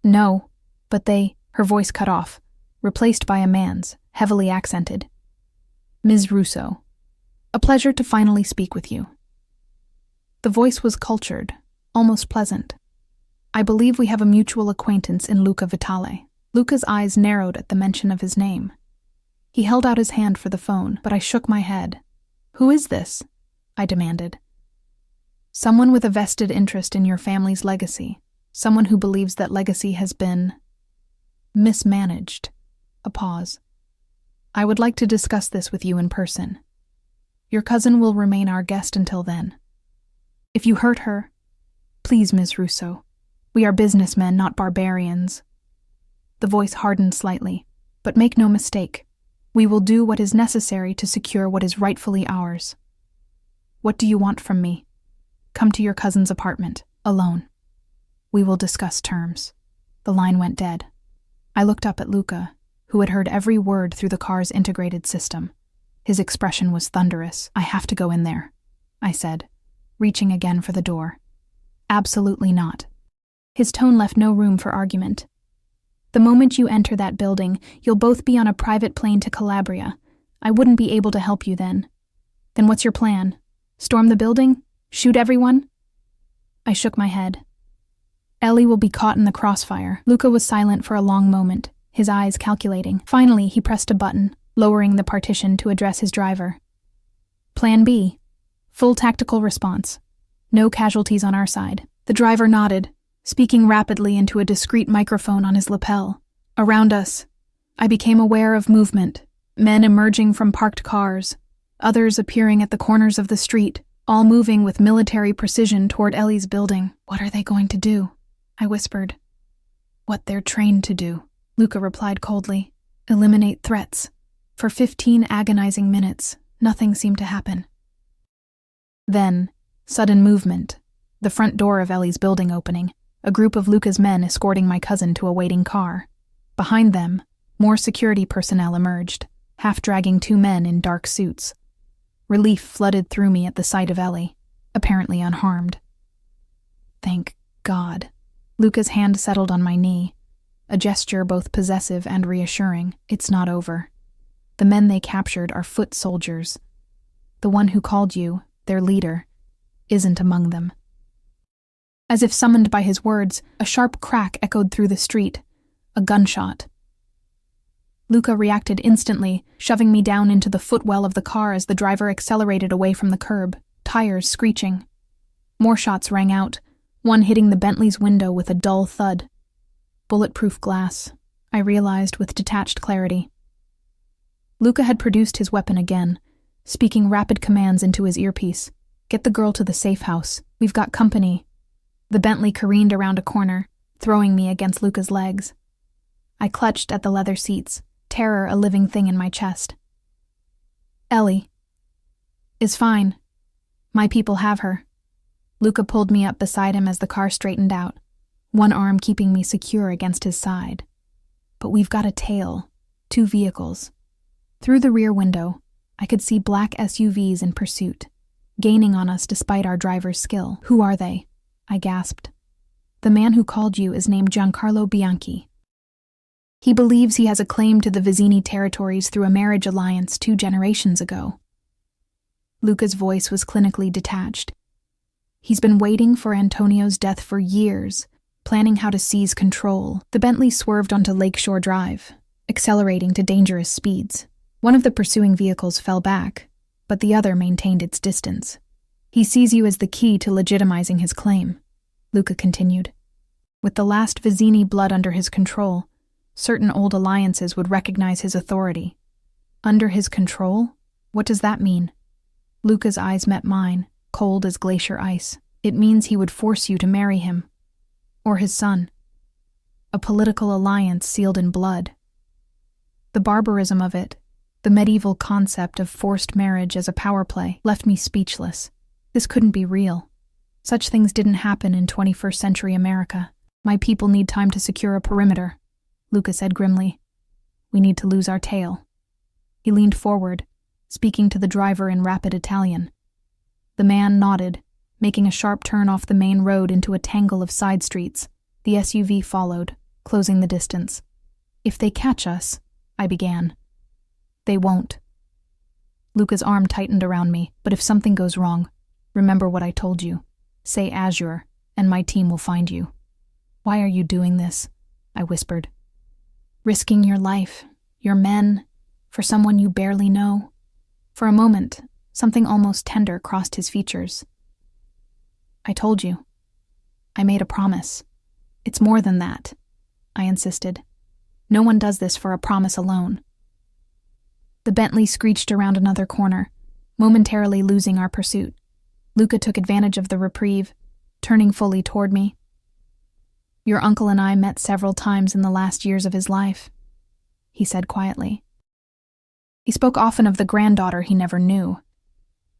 No, but they... Her voice cut off, replaced by a man's, heavily accented. Ms. Russo, a pleasure to finally speak with you. The voice was cultured, almost pleasant. I believe we have a mutual acquaintance in Luca Vitale. Luca's eyes narrowed at the mention of his name. He held out his hand for the phone, but I shook my head. Who is this? I demanded. Someone with a vested interest in your family's legacy. Someone who believes that legacy has been... mismanaged. A pause. I would like to discuss this with you in person. Your cousin will remain our guest until then. If you hurt her, please, Ms. Russo. We are businessmen, not barbarians. The voice hardened slightly, but make no mistake. We will do what is necessary to secure what is rightfully ours. What do you want from me? Come to your cousin's apartment, alone. We will discuss terms. The line went dead. I looked up at Luca, who had heard every word through the car's integrated system. His expression was thunderous. I have to go in there, I said, reaching again for the door. Absolutely not. His tone left no room for argument. The moment you enter that building, you'll both be on a private plane to Calabria. I wouldn't be able to help you then. Then what's your plan? Storm the building? Shoot everyone? I shook my head. Ellie will be caught in the crossfire. Luca was silent for a long moment, his eyes calculating. Finally, he pressed a button, lowering the partition to address his driver. Plan B. Full tactical response. No casualties on our side. The driver nodded, speaking rapidly into a discreet microphone on his lapel. Around us, I became aware of movement. Men emerging from parked cars, others appearing at the corners of the street, all moving with military precision toward Ellie's building. What are they going to do? I whispered. What they're trained to do, Luca replied coldly. Eliminate threats. For 15 agonizing minutes, nothing seemed to happen. Then, sudden movement. The front door of Ellie's building opening, a group of Luca's men escorting my cousin to a waiting car. Behind them, more security personnel emerged, half-dragging 2 men in dark suits. Relief flooded through me at the sight of Ellie, apparently unharmed. Thank God. Luca's hand settled on my knee, a gesture both possessive and reassuring. It's not over. The men they captured are foot soldiers. The one who called you, their leader, isn't among them. As if summoned by his words, a sharp crack echoed through the street. A gunshot. Luca reacted instantly, shoving me down into the footwell of the car as the driver accelerated away from the curb, tires screeching. More shots rang out, one hitting the Bentley's window with a dull thud. Bulletproof glass, I realized with detached clarity. Luca had produced his weapon again, speaking rapid commands into his earpiece. Get the girl to the safe house. We've got company. The Bentley careened around a corner, throwing me against Luca's legs. I clutched at the leather seats, terror a living thing in my chest. Ellie is fine. My people have her. Luca pulled me up beside him as the car straightened out, one arm keeping me secure against his side. But we've got a tail, 2 vehicles. Through the rear window, I could see black SUVs in pursuit, gaining on us despite our driver's skill. Who are they? I gasped. The man who called you is named Giancarlo Bianchi. He believes he has a claim to the Vizzini territories through a marriage alliance 2 generations ago. Luca's voice was clinically detached. He's been waiting for Antonio's death for years, planning how to seize control. The Bentley swerved onto Lakeshore Drive, accelerating to dangerous speeds. One of the pursuing vehicles fell back, but the other maintained its distance. He sees you as the key to legitimizing his claim, Luca continued. With the last Vizzini blood under his control, certain old alliances would recognize his authority. Under his control? What does that mean? Luca's eyes met mine, cold as glacier ice. It means he would force you to marry him. Or his son. A political alliance sealed in blood. The barbarism of it, the medieval concept of forced marriage as a power play, left me speechless. This couldn't be real. Such things didn't happen in 21st century America. My people need time to secure a perimeter, Luca said grimly. We need to lose our tail. He leaned forward, speaking to the driver in rapid Italian. The man nodded, making a sharp turn off the main road into a tangle of side streets. The SUV followed, closing the distance. If they catch us, I began. They won't. Luca's arm tightened around me, but if something goes wrong, remember what I told you. Say Azure, and my team will find you. Why are you doing this? I whispered. Risking your life, your men, for someone you barely know. For a moment, something almost tender crossed his features. I told you. I made a promise. It's more than that, I insisted. No one does this for a promise alone. The Bentley screeched around another corner, momentarily losing our pursuit. Luca took advantage of the reprieve, turning fully toward me. Your uncle and I met several times in the last years of his life, he said quietly. He spoke often of the granddaughter he never knew,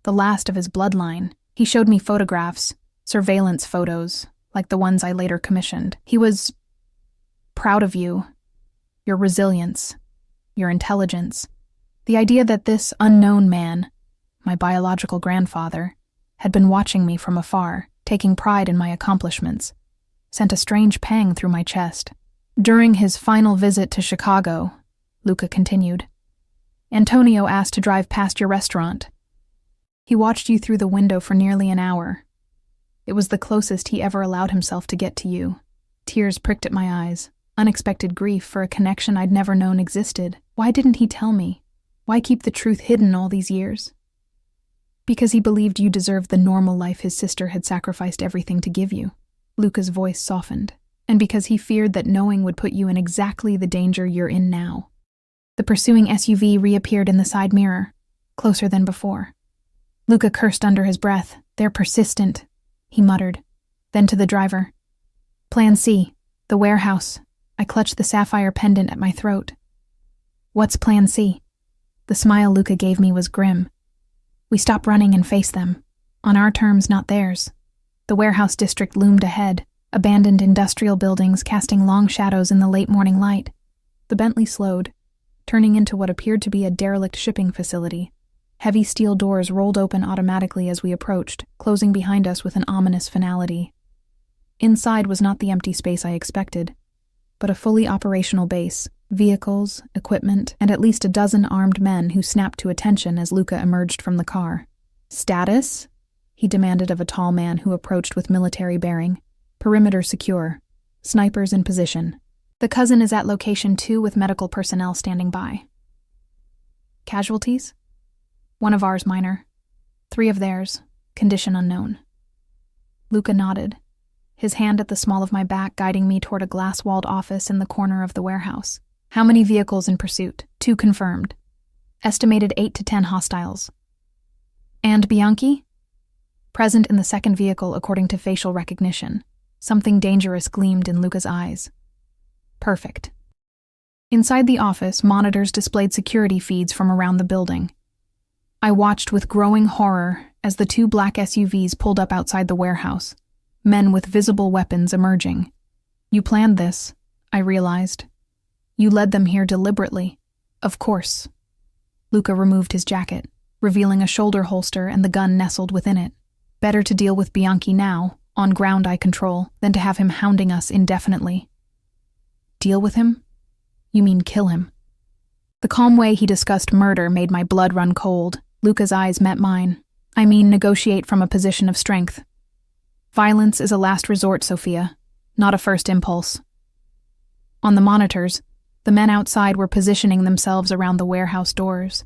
the last of his bloodline. He showed me photographs, surveillance photos, like the ones I later commissioned. He was proud of you, your resilience, your intelligence. The idea that this unknown man, my biological grandfather, had been watching me from afar, taking pride in my accomplishments, sent a strange pang through my chest. During his final visit to Chicago, Luca continued, Antonio asked to drive past your restaurant. He watched you through the window for nearly an hour. It was the closest he ever allowed himself to get to you. Tears pricked at my eyes, unexpected grief for a connection I'd never known existed. Why didn't he tell me? Why keep the truth hidden all these years? Because he believed you deserved the normal life his sister had sacrificed everything to give you. Luca's voice softened, and because he feared that knowing would put you in exactly the danger you're in now. The pursuing SUV reappeared in the side mirror, closer than before. Luca cursed under his breath. They're persistent, he muttered. Then to the driver. Plan C, the warehouse. I clutched the sapphire pendant at my throat. What's Plan C? The smile Luca gave me was grim. We stop running and face them. On our terms, not theirs. The warehouse district loomed ahead, abandoned industrial buildings casting long shadows in the late morning light. The Bentley slowed, turning into what appeared to be a derelict shipping facility. Heavy steel doors rolled open automatically as we approached, closing behind us with an ominous finality. Inside was not the empty space I expected, but a fully operational base, vehicles, equipment, and at least a dozen armed men who snapped to attention as Luca emerged from the car. Status? He demanded of a tall man who approached with military bearing. Perimeter secure. Snipers in position. The cousin is at location 2 with medical personnel standing by. Casualties? One of ours minor. 3 of theirs. Condition unknown. Luca nodded, his hand at the small of my back guiding me toward a glass-walled office in the corner of the warehouse. How many vehicles in pursuit? 2 confirmed. Estimated 8 to 10 hostiles. And Bianchi? Present in the second vehicle according to facial recognition. Something dangerous gleamed in Luca's eyes. Perfect. Inside the office, monitors displayed security feeds from around the building. I watched with growing horror as the 2 black SUVs pulled up outside the warehouse, men with visible weapons emerging. You planned this, I realized. You led them here deliberately. Of course. Luca removed his jacket, revealing a shoulder holster and the gun nestled within it. Better to deal with Bianchi now, on ground I control, than to have him hounding us indefinitely. Deal with him? You mean kill him? The calm way he discussed murder made my blood run cold. Luca's eyes met mine. I mean negotiate from a position of strength. Violence is a last resort, Sophia, not a first impulse. On the monitors, the men outside were positioning themselves around the warehouse doors.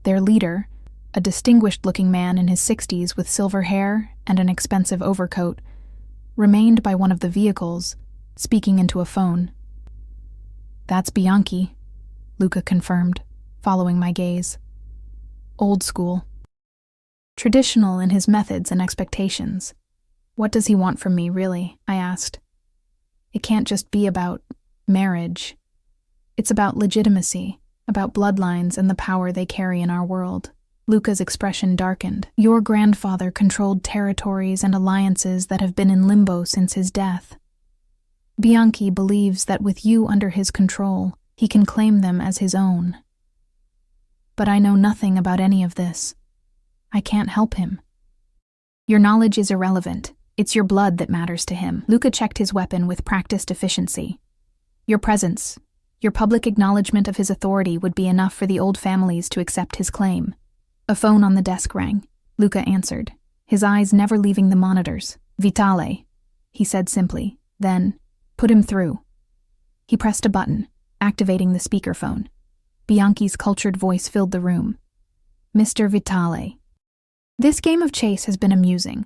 Their leader, a distinguished-looking man in his 60s with silver hair and an expensive overcoat, remained by one of the vehicles, speaking into a phone. "That's Bianchi," Luca confirmed, following my gaze. "Old school. Traditional in his methods and expectations. What does he want from me, really?" I asked. "It can't just be about marriage. It's about legitimacy, about bloodlines and the power they carry in our world." Luca's expression darkened. "Your grandfather controlled territories and alliances that have been in limbo since his death. Bianchi believes that with you under his control, he can claim them as his own. But I know nothing about any of this. I can't help him." "Your knowledge is irrelevant. It's your blood that matters to him." Luca checked his weapon with practiced efficiency. "Your presence, your public acknowledgement of his authority would be enough for the old families to accept his claim." A phone on the desk rang. Luca answered, his eyes never leaving the monitors. "Vitale," he said simply, then, "Put him through." He pressed a button, activating the speakerphone. Bianchi's cultured voice filled the room. "Mr. Vitale, this game of chase has been amusing,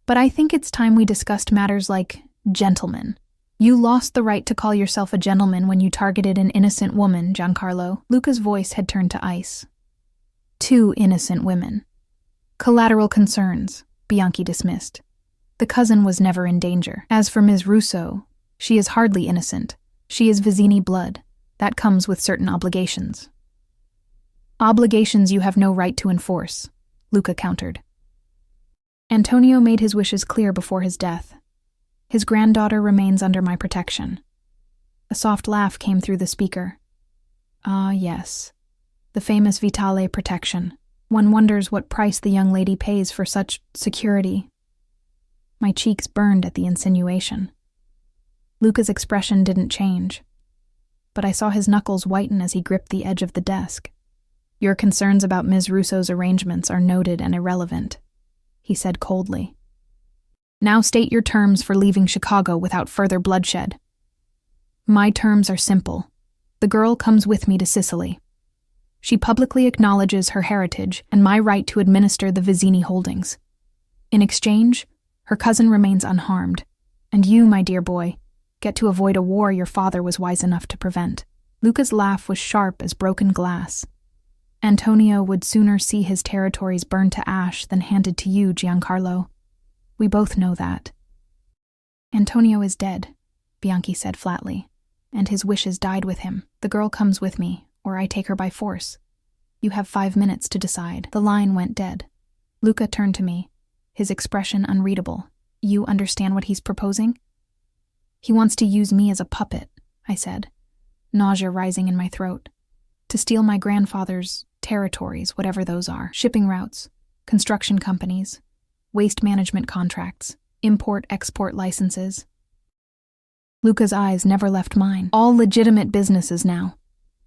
but I think it's time we discussed matters like gentlemen. You lost the right to call yourself a gentleman when you targeted an innocent woman, Giancarlo." Luca's voice had turned to ice. "Two innocent women. Collateral concerns," Bianchi dismissed. "The cousin was never in danger. As for Ms. Russo, she is hardly innocent. She is Vizzini blood. That comes with certain obligations." "Obligations you have no right to enforce," Luca countered. "Antonio made his wishes clear before his death. His granddaughter remains under my protection." A soft laugh came through the speaker. "Ah, yes. The famous Vitale protection. One wonders what price the young lady pays for such security." My cheeks burned at the insinuation. Luca's expression didn't change, but I saw his knuckles whiten as he gripped the edge of the desk. "Your concerns about Ms. Russo's arrangements are noted and irrelevant," he said coldly. "Now state your terms for leaving Chicago without further bloodshed." "My terms are simple. The girl comes with me to Sicily. She publicly acknowledges her heritage and my right to administer the Vizzini holdings. In exchange, her cousin remains unharmed, and you, my dear boy, get to avoid a war your father was wise enough to prevent." Luca's laugh was sharp as broken glass. "Antonio would sooner see his territories burned to ash than handed to you, Giancarlo. We both know that." "Antonio is dead," Bianchi said flatly, "and his wishes died with him. The girl comes with me, or I take her by force. You have 5 minutes to decide." The line went dead. Luca turned to me, his expression unreadable. "You understand what he's proposing?" "He wants to use me as a puppet," I said, nausea rising in my throat. "To steal my grandfather's territories, whatever those are. Shipping routes, construction companies, waste management contracts, import-export licenses." Luca's eyes never left mine. "All legitimate businesses now,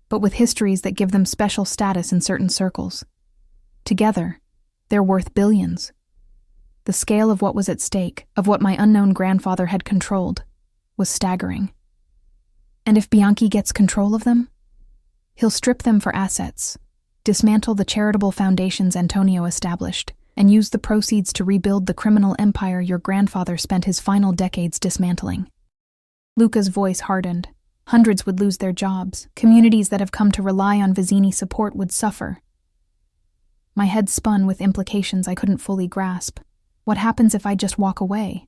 but with histories that give them special status in certain circles. Together, they're worth billions." The scale of what was at stake, of what my unknown grandfather had controlled, was staggering. "And if Bianchi gets control of them? He'll strip them for assets, dismantle the charitable foundations Antonio established, and use the proceeds to rebuild the criminal empire your grandfather spent his final decades dismantling." Luca's voice hardened. Hundreds would lose their jobs. Communities that have come to rely on Vizzini support would suffer. My head spun with implications I couldn't fully grasp. What happens if I just walk away?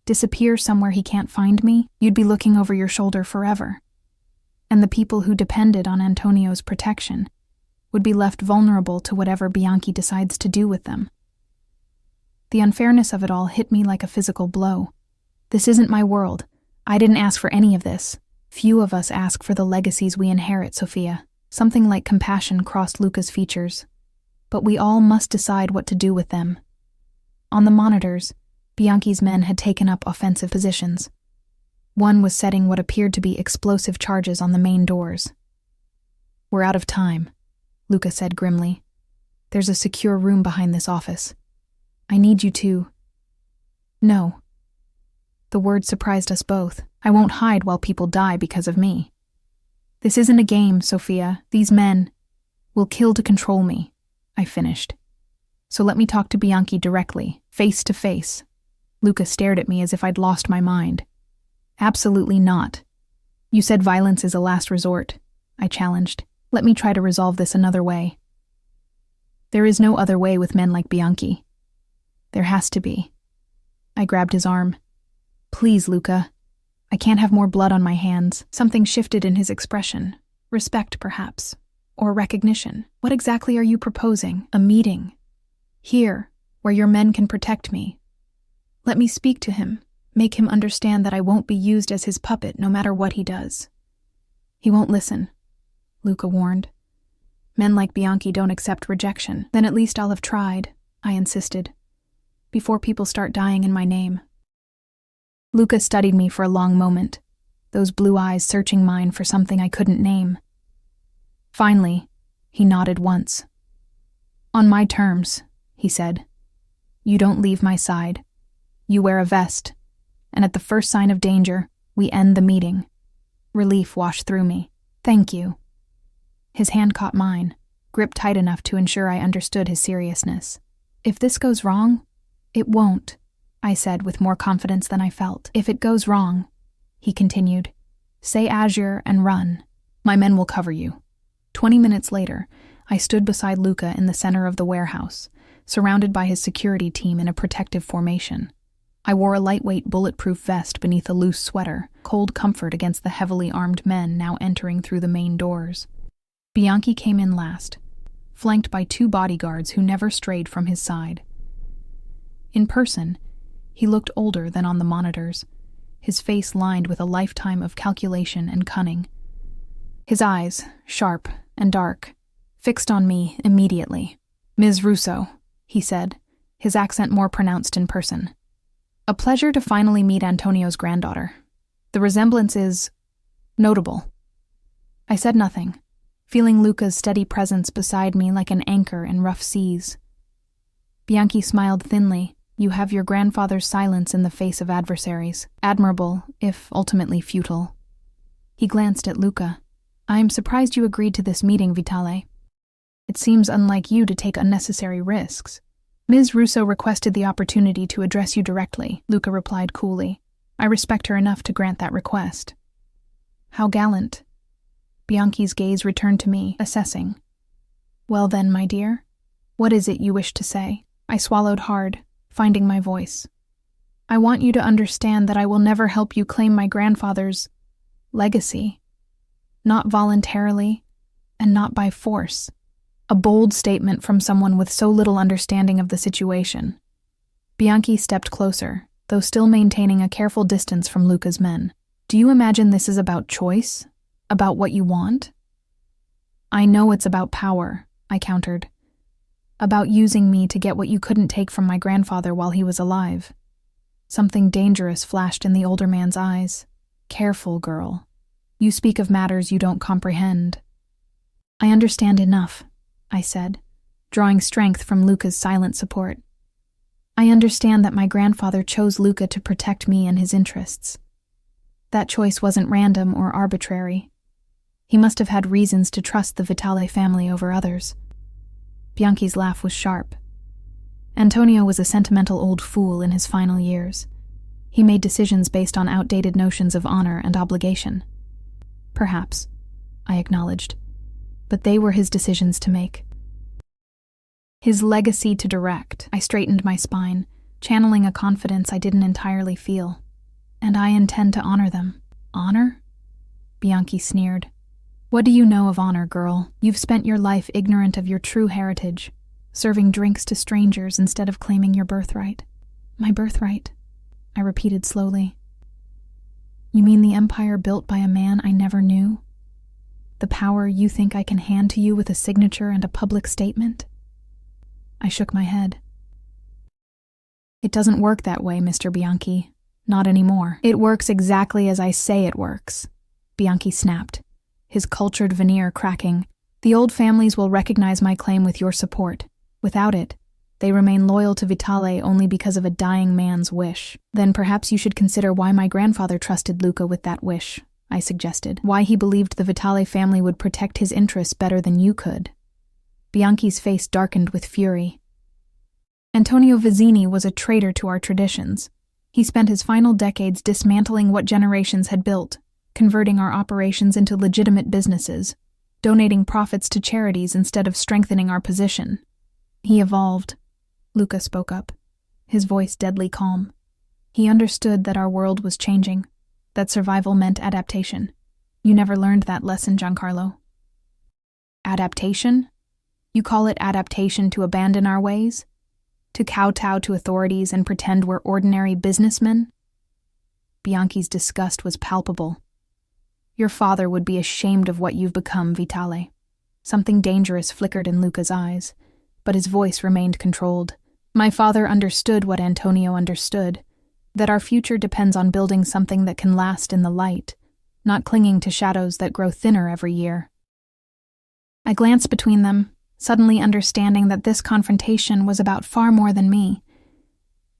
Disappear somewhere he can't find me? You'd be looking over your shoulder forever. And the people who depended on Antonio's protection would be left vulnerable to whatever Bianchi decides to do with them. The unfairness of it all hit me like a physical blow. This isn't my world. I didn't ask for any of this. Few of us ask for the legacies we inherit, Sophia. Something like compassion crossed Luca's features. But we all must decide what to do with them. On the monitors, Bianchi's men had taken up offensive positions. One was setting what appeared to be explosive charges on the main doors. "We're out of time," Luca said grimly. "There's a secure room behind this office. I need you to—" "No." The word surprised us both. "I won't hide while people die because of me. This isn't a game, Sophia. These men will kill to control me. I finished. So let me talk to Bianchi directly, face to face. Luca stared at me as if I'd lost my mind. Absolutely not. You said violence is a last resort, I challenged. Let me try to resolve this another way. There is no other way with men like Bianchi. There has to be. I grabbed his arm. Please, Luca. I can't have more blood on my hands. Something shifted in his expression. Respect, perhaps. Or recognition. What exactly are you proposing? A meeting. Here, where your men can protect me. Let me speak to him. Make him understand that I won't be used as his puppet no matter what he does. He won't listen, Luca warned. Men like Bianchi don't accept rejection. Then at least I'll have tried, I insisted. Before people start dying in my name. Luca studied me for a long moment, those blue eyes searching mine for something I couldn't name. Finally, he nodded once. On my terms, he said. You don't leave my side. You wear a vest, and at the first sign of danger, we end the meeting. Relief washed through me. Thank you. His hand caught mine, gripped tight enough to ensure I understood his seriousness. If this goes wrong, it won't, I said with more confidence than I felt. If it goes wrong, he continued, say Azure and run. My men will cover you. 20 minutes later, I stood beside Luca in the center of the warehouse, surrounded by his security team in a protective formation. I wore a lightweight bulletproof vest beneath a loose sweater, cold comfort against the heavily armed men now entering through the main doors. Bianchi came in last, flanked by 2 bodyguards who never strayed from his side. In person, he looked older than on the monitors, his face lined with a lifetime of calculation and cunning. His eyes, sharp and dark, fixed on me immediately. Ms. Russo, he said, his accent more pronounced in person. A pleasure to finally meet Antonio's granddaughter. The resemblance is notable. I said nothing, feeling Luca's steady presence beside me like an anchor in rough seas. Bianchi smiled thinly. You have your grandfather's silence in the face of adversaries. Admirable, if ultimately futile. He glanced at Luca. I am surprised you agreed to this meeting, Vitale. It seems unlike you to take unnecessary risks. Ms. Russo requested the opportunity to address you directly, Luca replied coolly. I respect her enough to grant that request. How gallant. Bianchi's gaze returned to me, assessing. Well then, my dear, what is it you wish to say? I swallowed hard, finding my voice. I want you to understand that I will never help you claim my grandfather's legacy. Not voluntarily, and not by force. A bold statement from someone with so little understanding of the situation. Bianchi stepped closer, though still maintaining a careful distance from Luca's men. Do you imagine this is about choice? About what you want? I know it's about power, I countered. About using me to get what you couldn't take from my grandfather while he was alive. Something dangerous flashed in the older man's eyes. Careful, girl. You speak of matters you don't comprehend. I understand enough, I said, drawing strength from Luca's silent support. I understand that my grandfather chose Luca to protect me and his interests. That choice wasn't random or arbitrary. He must have had reasons to trust the Vitale family over others. Bianchi's laugh was sharp. Antonio was a sentimental old fool in his final years. He made decisions based on outdated notions of honor and obligation. Perhaps, I acknowledged, but they were his decisions to make. His legacy to direct. I straightened my spine, channeling a confidence I didn't entirely feel. And I intend to honor them. Honor? Bianchi sneered. What do you know of honor, girl? You've spent your life ignorant of your true heritage, serving drinks to strangers instead of claiming your birthright. My birthright, I repeated slowly. You mean the empire built by a man I never knew? The power you think I can hand to you with a signature and a public statement? I shook my head. It doesn't work that way, Mr. Bianchi. Not anymore. It works exactly as I say it works, Bianchi snapped, his cultured veneer cracking. The old families will recognize my claim with your support. Without it, they remain loyal to Vitale only because of a dying man's wish. Then perhaps you should consider why my grandfather trusted Luca with that wish, I suggested. Why he believed the Vitale family would protect his interests better than you could. Bianchi's face darkened with fury. Antonio Vizzini was a traitor to our traditions. He spent his final decades dismantling what generations had built, converting our operations into legitimate businesses, donating profits to charities instead of strengthening our position. He evolved, Luca spoke up, his voice deadly calm. He understood that our world was changing, that survival meant adaptation. You never learned that lesson, Giancarlo. Adaptation? You call it adaptation to abandon our ways? To kowtow to authorities and pretend we're ordinary businessmen? Bianchi's disgust was palpable. Your father would be ashamed of what you've become, Vitale. Something dangerous flickered in Luca's eyes, but his voice remained controlled. My father understood what Antonio understood, that our future depends on building something that can last in the light, not clinging to shadows that grow thinner every year. I glanced between them, suddenly understanding that this confrontation was about far more than me.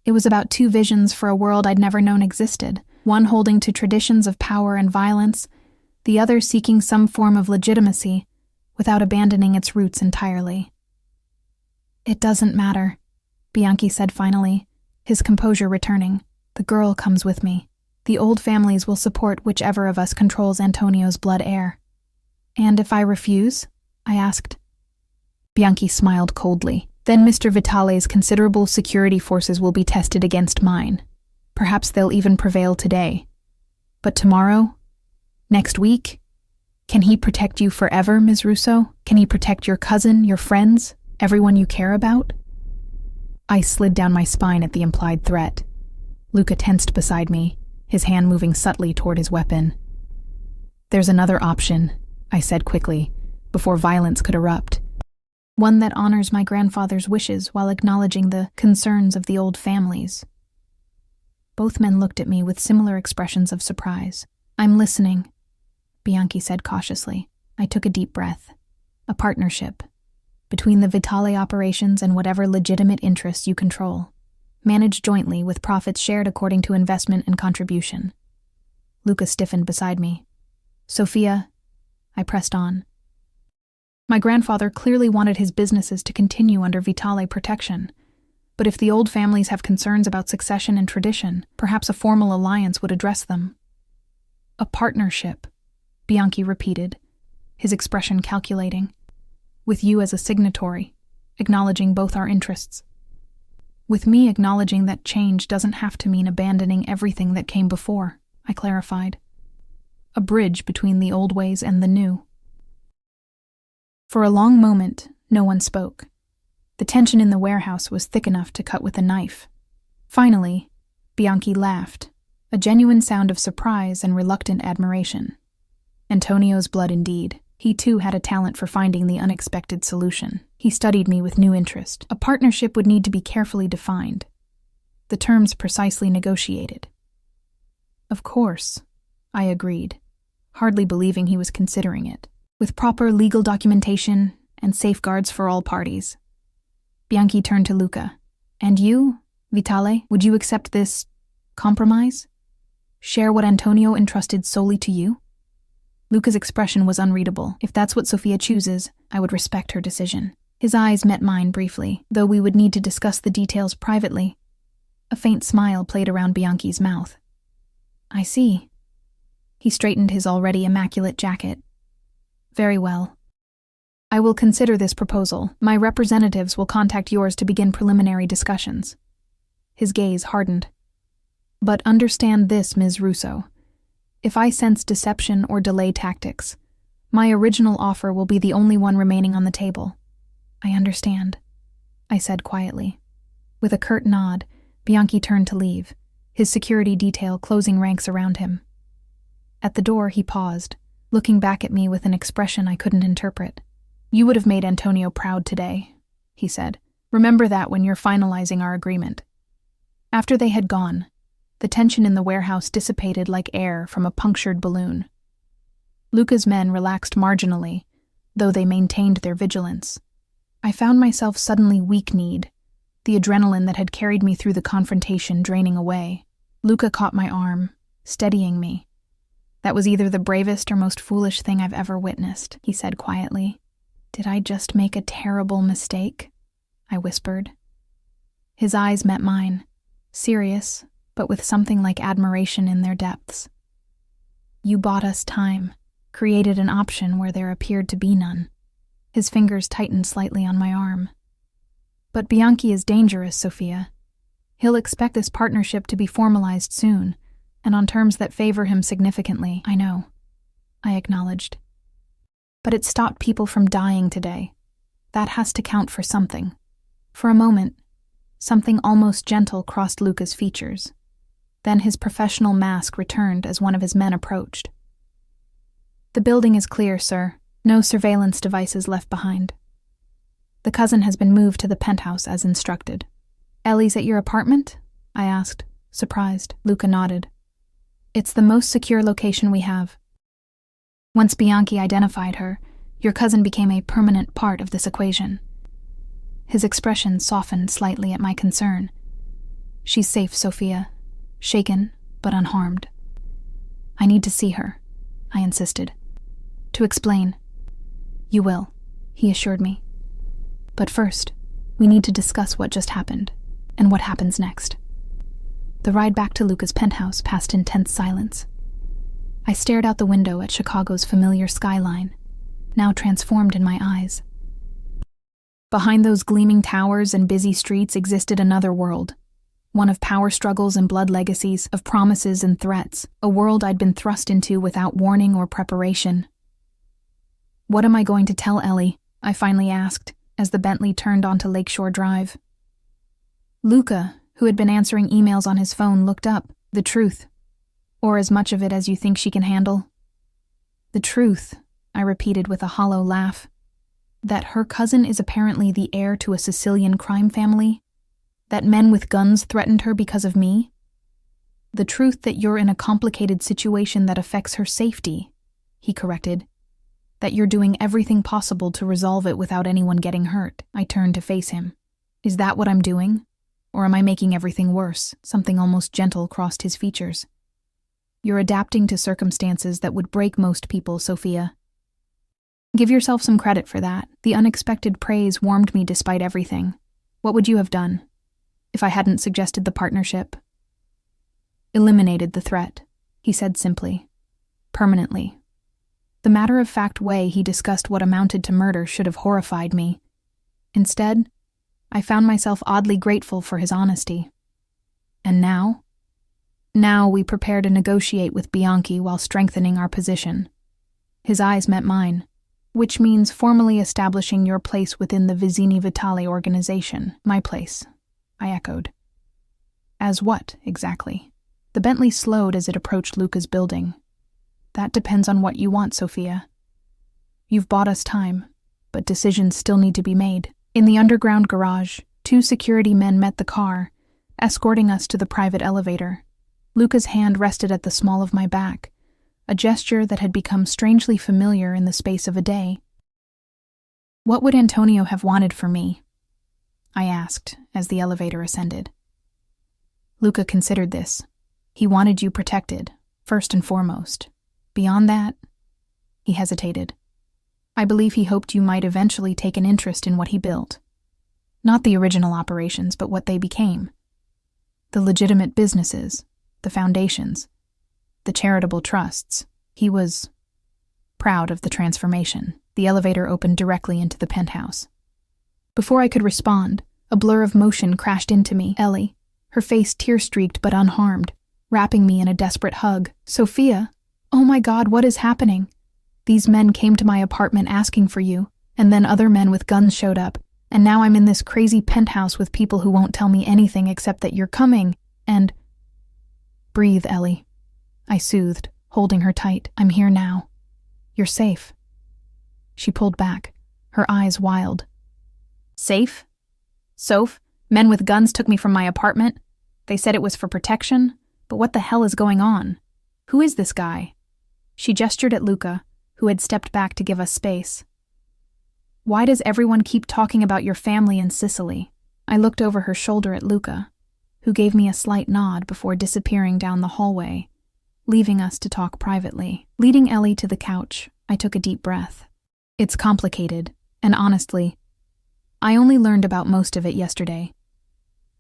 It was about two visions for a world I'd never known existed, one holding to traditions of power and violence, the other seeking some form of legitimacy without abandoning its roots entirely. It doesn't matter, Bianchi said finally, his composure returning. The girl comes with me. The old families will support whichever of us controls Antonio's blood heir. And if I refuse? I asked. Bianchi smiled coldly. Then Mr. Vitale's considerable security forces will be tested against mine. Perhaps they'll even prevail today. But tomorrow? Next week? Can he protect you forever, Ms. Russo? Can he protect your cousin, your friends, everyone you care about? I slid down my spine at the implied threat. Luca tensed beside me, his hand moving subtly toward his weapon. There's another option, I said quickly, before violence could erupt. One that honors my grandfather's wishes while acknowledging the concerns of the old families. Both men looked at me with similar expressions of surprise. I'm listening, Bianchi said cautiously. I took a deep breath. A partnership, between the Vitale operations and whatever legitimate interests you control, managed jointly with profits shared according to investment and contribution. Luca stiffened beside me. Sophia, I pressed on. My grandfather clearly wanted his businesses to continue under Vitale protection, but if the old families have concerns about succession and tradition, perhaps a formal alliance would address them. A partnership, Bianchi repeated, his expression calculating. With you as a signatory, acknowledging both our interests. With me acknowledging that change doesn't have to mean abandoning everything that came before, I clarified. A bridge between the old ways and the new. For a long moment, no one spoke. The tension in the warehouse was thick enough to cut with a knife. Finally, Bianchi laughed, a genuine sound of surprise and reluctant admiration. Antonio's blood indeed. He too had a talent for finding the unexpected solution. He studied me with new interest. A partnership would need to be carefully defined, the terms precisely negotiated. Of course, I agreed, hardly believing he was considering it. With proper legal documentation and safeguards for all parties. Bianchi turned to Luca. And you, Vitale, would you accept this compromise? Share what Antonio entrusted solely to you? Luca's expression was unreadable. If that's what Sophia chooses, I would respect her decision. His eyes met mine briefly, though we would need to discuss the details privately. A faint smile played around Bianchi's mouth. I see. He straightened his already immaculate jacket. Very well. I will consider this proposal. My representatives will contact yours to begin preliminary discussions. His gaze hardened. But understand this, Ms. Russo. If I sense deception or delay tactics, my original offer will be the only one remaining on the table. I understand, I said quietly. With a curt nod, Bianchi turned to leave, his security detail closing ranks around him. At the door, he paused, looking back at me with an expression I couldn't interpret. You would have made Antonio proud today, he said. Remember that when you're finalizing our agreement. After they had gone, the tension in the warehouse dissipated like air from a punctured balloon. Luca's men relaxed marginally, though they maintained their vigilance. I found myself suddenly weak-kneed, the adrenaline that had carried me through the confrontation draining away. Luca caught my arm, steadying me. That was either the bravest or most foolish thing I've ever witnessed, he said quietly. Did I just make a terrible mistake? I whispered. His eyes met mine, serious, but with something like admiration in their depths. You bought us time, created an option where there appeared to be none. His fingers tightened slightly on my arm. But Bianchi is dangerous, Sophia. He'll expect this partnership to be formalized soon, and on terms that favor him significantly. I know, I acknowledged. But it stopped people from dying today. That has to count for something. For a moment, something almost gentle crossed Luca's features. Then his professional mask returned as one of his men approached. The building is clear, sir. No surveillance devices left behind. The cousin has been moved to the penthouse as instructed. Ellie's at your apartment? I asked, surprised. Luca nodded. It's the most secure location we have. Once Bianchi identified her, your cousin became a permanent part of this equation. His expression softened slightly at my concern. She's safe, Sophia. Shaken, but unharmed. I need to see her, I insisted. To explain. You will, he assured me. But first, we need to discuss what just happened, and what happens next. The ride back to Luca's penthouse passed in tense silence. I stared out the window at Chicago's familiar skyline, now transformed in my eyes. Behind those gleaming towers and busy streets existed another world, one of power struggles and blood legacies, of promises and threats, a world I'd been thrust into without warning or preparation. What am I going to tell Ellie? I finally asked, as the Bentley turned onto Lakeshore Drive. Luca, who had been answering emails on his phone, looked up. The truth. Or as much of it as you think she can handle. The truth, I repeated with a hollow laugh. That her cousin is apparently the heir to a Sicilian crime family? That men with guns threatened her because of me? The truth that you're in a complicated situation that affects her safety, he corrected. That you're doing everything possible to resolve it without anyone getting hurt. I turned to face him. Is that what I'm doing? Or am I making everything worse? Something almost gentle crossed his features. You're adapting to circumstances that would break most people, Sophia. Give yourself some credit for that. The unexpected praise warmed me despite everything. What would you have done if I hadn't suggested the partnership? Eliminated the threat, he said simply. Permanently. The matter-of-fact way he discussed what amounted to murder should have horrified me. Instead, I found myself oddly grateful for his honesty. And now? Now we prepare to negotiate with Bianchi while strengthening our position. His eyes met mine, which means formally establishing your place within the Vizzini Vitale organization. My place, I echoed. As what, exactly? The Bentley slowed as it approached Luca's building. That depends on what you want, Sophia. You've bought us time, but decisions still need to be made. In the underground garage, 2 security men met the car, escorting us to the private elevator. Luca's hand rested at the small of my back, a gesture that had become strangely familiar in the space of a day. What would Antonio have wanted for me? I asked as the elevator ascended. Luca considered this. He wanted you protected, first and foremost. Beyond that, he hesitated. I believe he hoped you might eventually take an interest in what he built. Not the original operations, but what they became. The legitimate businesses, the foundations, the charitable trusts. He was proud of the transformation. The elevator opened directly into the penthouse. Before I could respond, a blur of motion crashed into me. Ellie, her face tear-streaked but unharmed, wrapping me in a desperate hug. Sophia, oh my God, what is happening? These men came to my apartment asking for you, and then other men with guns showed up, and now I'm in this crazy penthouse with people who won't tell me anything except that you're coming, and... Breathe, Ellie. I soothed, holding her tight. I'm here now. You're safe. She pulled back, her eyes wild. Safe? Soph, men with guns took me from my apartment. They said it was for protection, but what the hell is going on? Who is this guy? She gestured at Luca, who had stepped back to give us space. Why does everyone keep talking about your family in Sicily? I looked over her shoulder at Luca, who gave me a slight nod before disappearing down the hallway, leaving us to talk privately. Leading Ellie to the couch, I took a deep breath. It's complicated, And honestly, I only learned about most of it yesterday.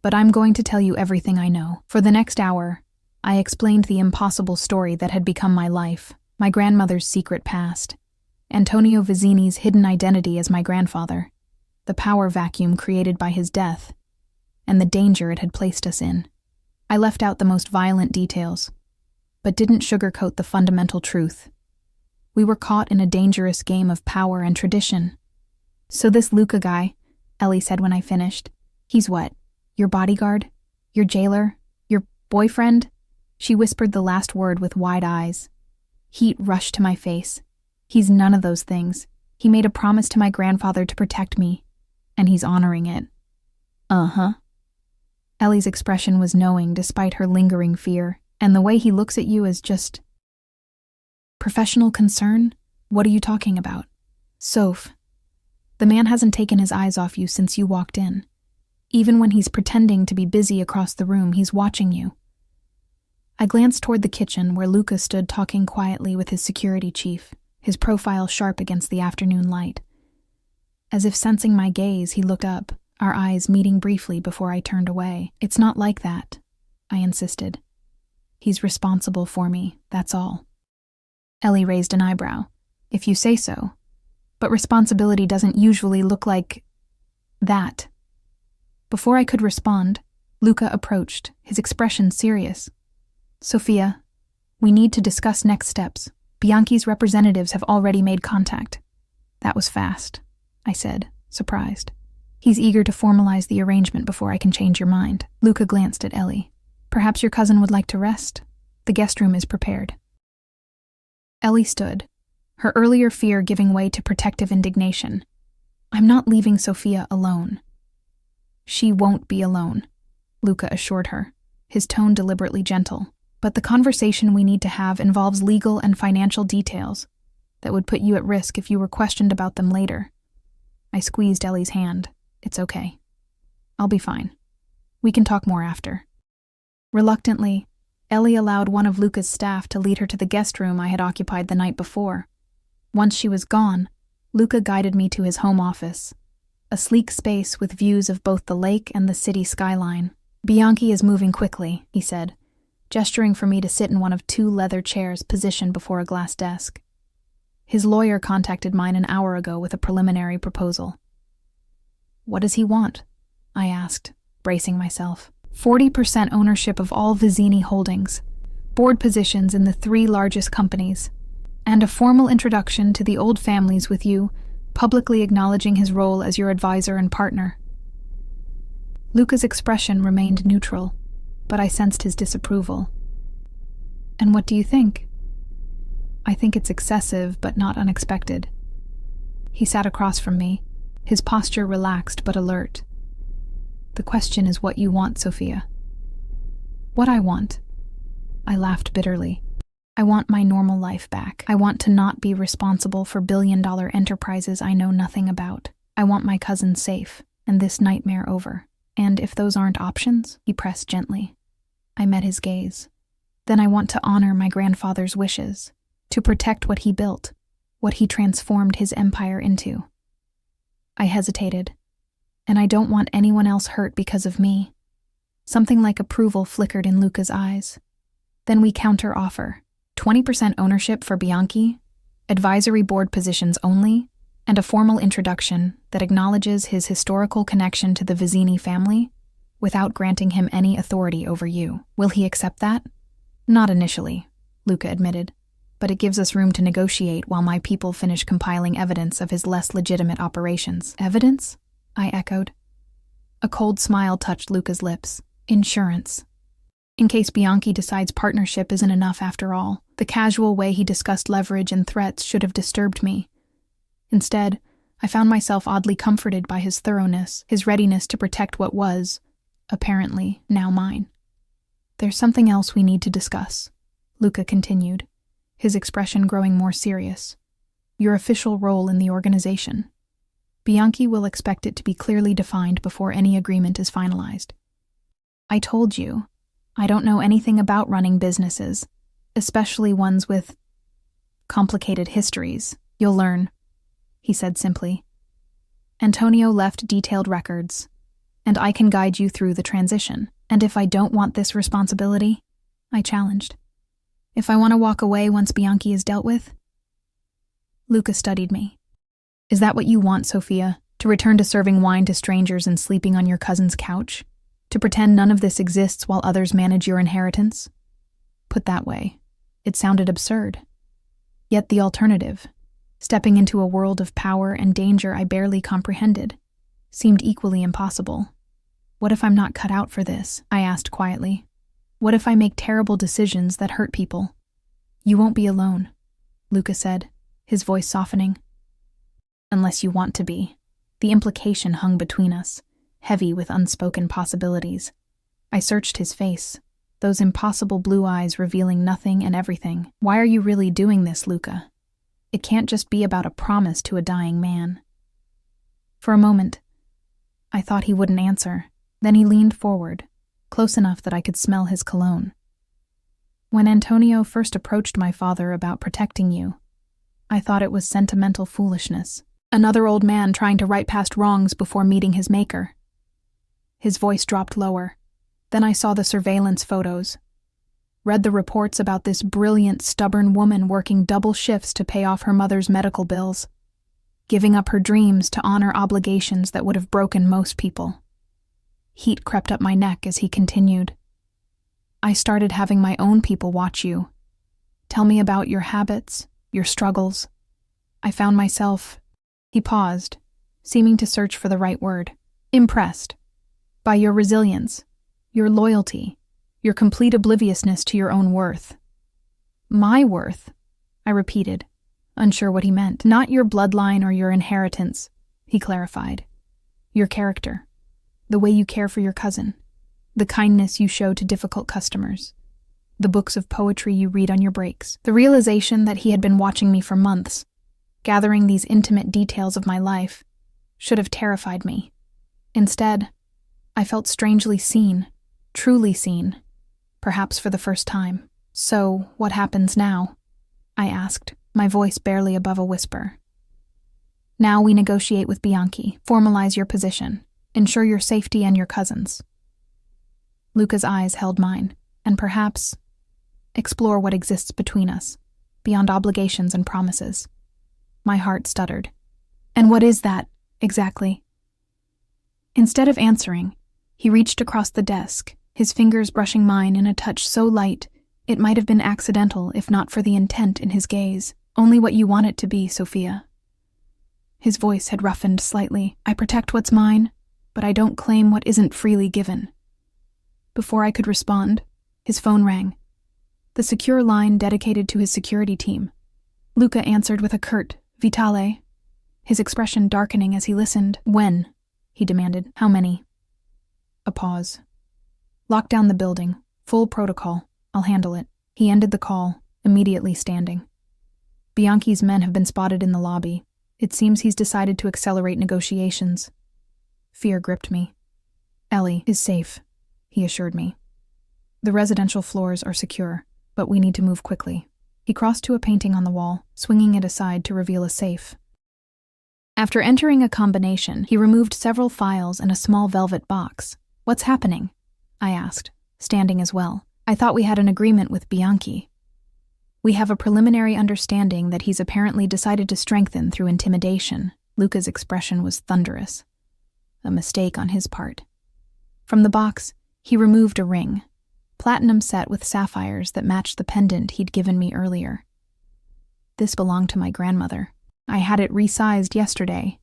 But I'm going to tell you everything I know. For the next hour, I explained the impossible story that had become my life, my grandmother's secret past, Antonio Vizzini's hidden identity as my grandfather, the power vacuum created by his death, and the danger it had placed us in. I left out the most violent details, but didn't sugarcoat the fundamental truth. We were caught in a dangerous game of power and tradition. So this Luca guy, Ellie said when I finished, he's what? Your bodyguard? Your jailer? Your boyfriend? She whispered the last word with wide eyes. Heat rushed to my face. He's none of those things. He made a promise to my grandfather to protect me, and he's honoring it. Uh-huh. Ellie's expression was knowing despite her lingering fear, and the way he looks at you is just... Professional concern? What are you talking about? Soph, the man hasn't taken his eyes off you since you walked in. Even when he's pretending to be busy across the room, he's watching you. I glanced toward the kitchen where Luca stood talking quietly with his security chief, his profile sharp against the afternoon light. As if sensing my gaze, he looked up, our eyes meeting briefly before I turned away. It's not like that, I insisted. He's responsible for me, that's all. Ellie raised an eyebrow. If you say so. But responsibility doesn't usually look like... that. Before I could respond, Luca approached, his expression serious. Sophia, we need to discuss next steps. Bianchi's representatives have already made contact. That was fast, I said, surprised. He's eager to formalize the arrangement before I can change your mind. Luca glanced at Ellie. Perhaps your cousin would like to rest? The guest room is prepared. Ellie stood, her earlier fear giving way to protective indignation. I'm not leaving Sophia alone. She won't be alone, Luca assured her, his tone deliberately gentle. But the conversation we need to have involves legal and financial details that would put you at risk if you were questioned about them later. I squeezed Ellie's hand. It's okay. I'll be fine. We can talk more after. Reluctantly, Ellie allowed one of Luca's staff to lead her to the guest room I had occupied the night before. Once she was gone, Luca guided me to his home office, a sleek space with views of both the lake and the city skyline. Bianchi is moving quickly, he said, gesturing for me to sit in one of 2 leather chairs positioned before a glass desk. His lawyer contacted mine an hour ago with a preliminary proposal. What does he want? I asked, bracing myself. 40% ownership of all Vizzini holdings, board positions in the 3 largest companies, and a formal introduction to the old families with you, publicly acknowledging his role as your advisor and partner. Luca's expression remained neutral, but I sensed his disapproval. And what do you think? I think it's excessive, but not unexpected. He sat across from me, his posture relaxed but alert. The question is what you want, Sophia. What I want? I laughed bitterly. I want my normal life back. I want to not be responsible for billion-dollar enterprises I know nothing about. I want my cousin safe, and this nightmare over. And if those aren't options, he pressed gently. I met his gaze. Then I want to honor my grandfather's wishes, to protect what he built, what he transformed his empire into. I hesitated, and I don't want anyone else hurt because of me. Something like approval flickered in Luca's eyes. Then we counter-offer. 20% ownership for Bianchi, advisory board positions only, and a formal introduction that acknowledges his historical connection to the Vizzini family without granting him any authority over you. Will he accept that? Not initially, Luca admitted, but it gives us room to negotiate while my people finish compiling evidence of his less legitimate operations. Evidence? I echoed. A cold smile touched Luca's lips. Insurance. In case Bianchi decides partnership isn't enough after all, the casual way he discussed leverage and threats should have disturbed me. Instead, I found myself oddly comforted by his thoroughness, his readiness to protect what was, apparently, now mine. There's something else we need to discuss, Luca continued, his expression growing more serious. Your official role in the organization. Bianchi will expect it to be clearly defined before any agreement is finalized. I told you, I don't know anything about running businesses, especially ones with complicated histories. You'll learn, he said simply. Antonio left detailed records, and I can guide you through the transition. And if I don't want this responsibility, I challenged. If I want to walk away once Bianchi is dealt with? Luca studied me. Is that what you want, Sophia? To return to serving wine to strangers and sleeping on your cousin's couch? To pretend none of this exists while others manage your inheritance? Put that way, it sounded absurd. Yet the alternative, stepping into a world of power and danger I barely comprehended, seemed equally impossible. What if I'm not cut out for this? I asked quietly. What if I make terrible decisions that hurt people? You won't be alone, Luca said, his voice softening. Unless you want to be. The implication hung between us, heavy with unspoken possibilities. I searched his face, those impossible blue eyes revealing nothing and everything. Why are you really doing this, Luca? It can't just be about a promise to a dying man. For a moment, I thought he wouldn't answer. Then he leaned forward, close enough that I could smell his cologne. When Antonio first approached my father about protecting you, I thought it was sentimental foolishness. Another old man trying to right past wrongs before meeting his maker. His voice dropped lower. Then I saw the surveillance photos. Read the reports about this brilliant, stubborn woman working double shifts to pay off her mother's medical bills, giving up her dreams to honor obligations that would have broken most people. Heat crept up my neck as he continued. I started having my own people watch you. Tell me about your habits, your struggles. I found myself... He paused, seeming to search for the right word. Impressed by your resilience, your loyalty, your complete obliviousness to your own worth. My worth, I repeated, unsure what he meant. Not your bloodline or your inheritance, he clarified. Your character, the way you care for your cousin, the kindness you show to difficult customers, the books of poetry you read on your breaks. The realization that he had been watching me for months, gathering these intimate details of my life, should have terrified me. Instead, I felt strangely seen, truly seen, perhaps for the first time. So, what happens now? I asked, my voice barely above a whisper. Now we negotiate with Bianchi, formalize your position, ensure your safety and your cousin's. Luca's eyes held mine, and perhaps explore what exists between us, beyond obligations and promises. My heart stuttered. And what is that, exactly? Instead of answering, he reached across the desk, his fingers brushing mine in a touch so light it might have been accidental if not for the intent in his gaze. Only what you want it to be, Sophia. His voice had roughened slightly. I protect what's mine, but I don't claim what isn't freely given. Before I could respond, his phone rang. The secure line dedicated to his security team. Luca answered with a curt, Vitale, his expression darkening as he listened. When? He demanded. How many? A pause. Lock down the building. Full protocol. I'll handle it. He ended the call, immediately standing. Bianchi's men have been spotted in the lobby. It seems he's decided to accelerate negotiations. Fear gripped me. Ellie is safe, he assured me. The residential floors are secure, but we need to move quickly. He crossed to a painting on the wall, swinging it aside to reveal a safe. After entering a combination, he removed several files and a small velvet box. What's happening? I asked, standing as well. I thought we had an agreement with Bianchi. We have a preliminary understanding that he's apparently decided to strengthen through intimidation. Luca's expression was thunderous. A mistake on his part. From the box, he removed a ring, platinum set with sapphires that matched the pendant he'd given me earlier. This belonged to my grandmother. I had it resized yesterday.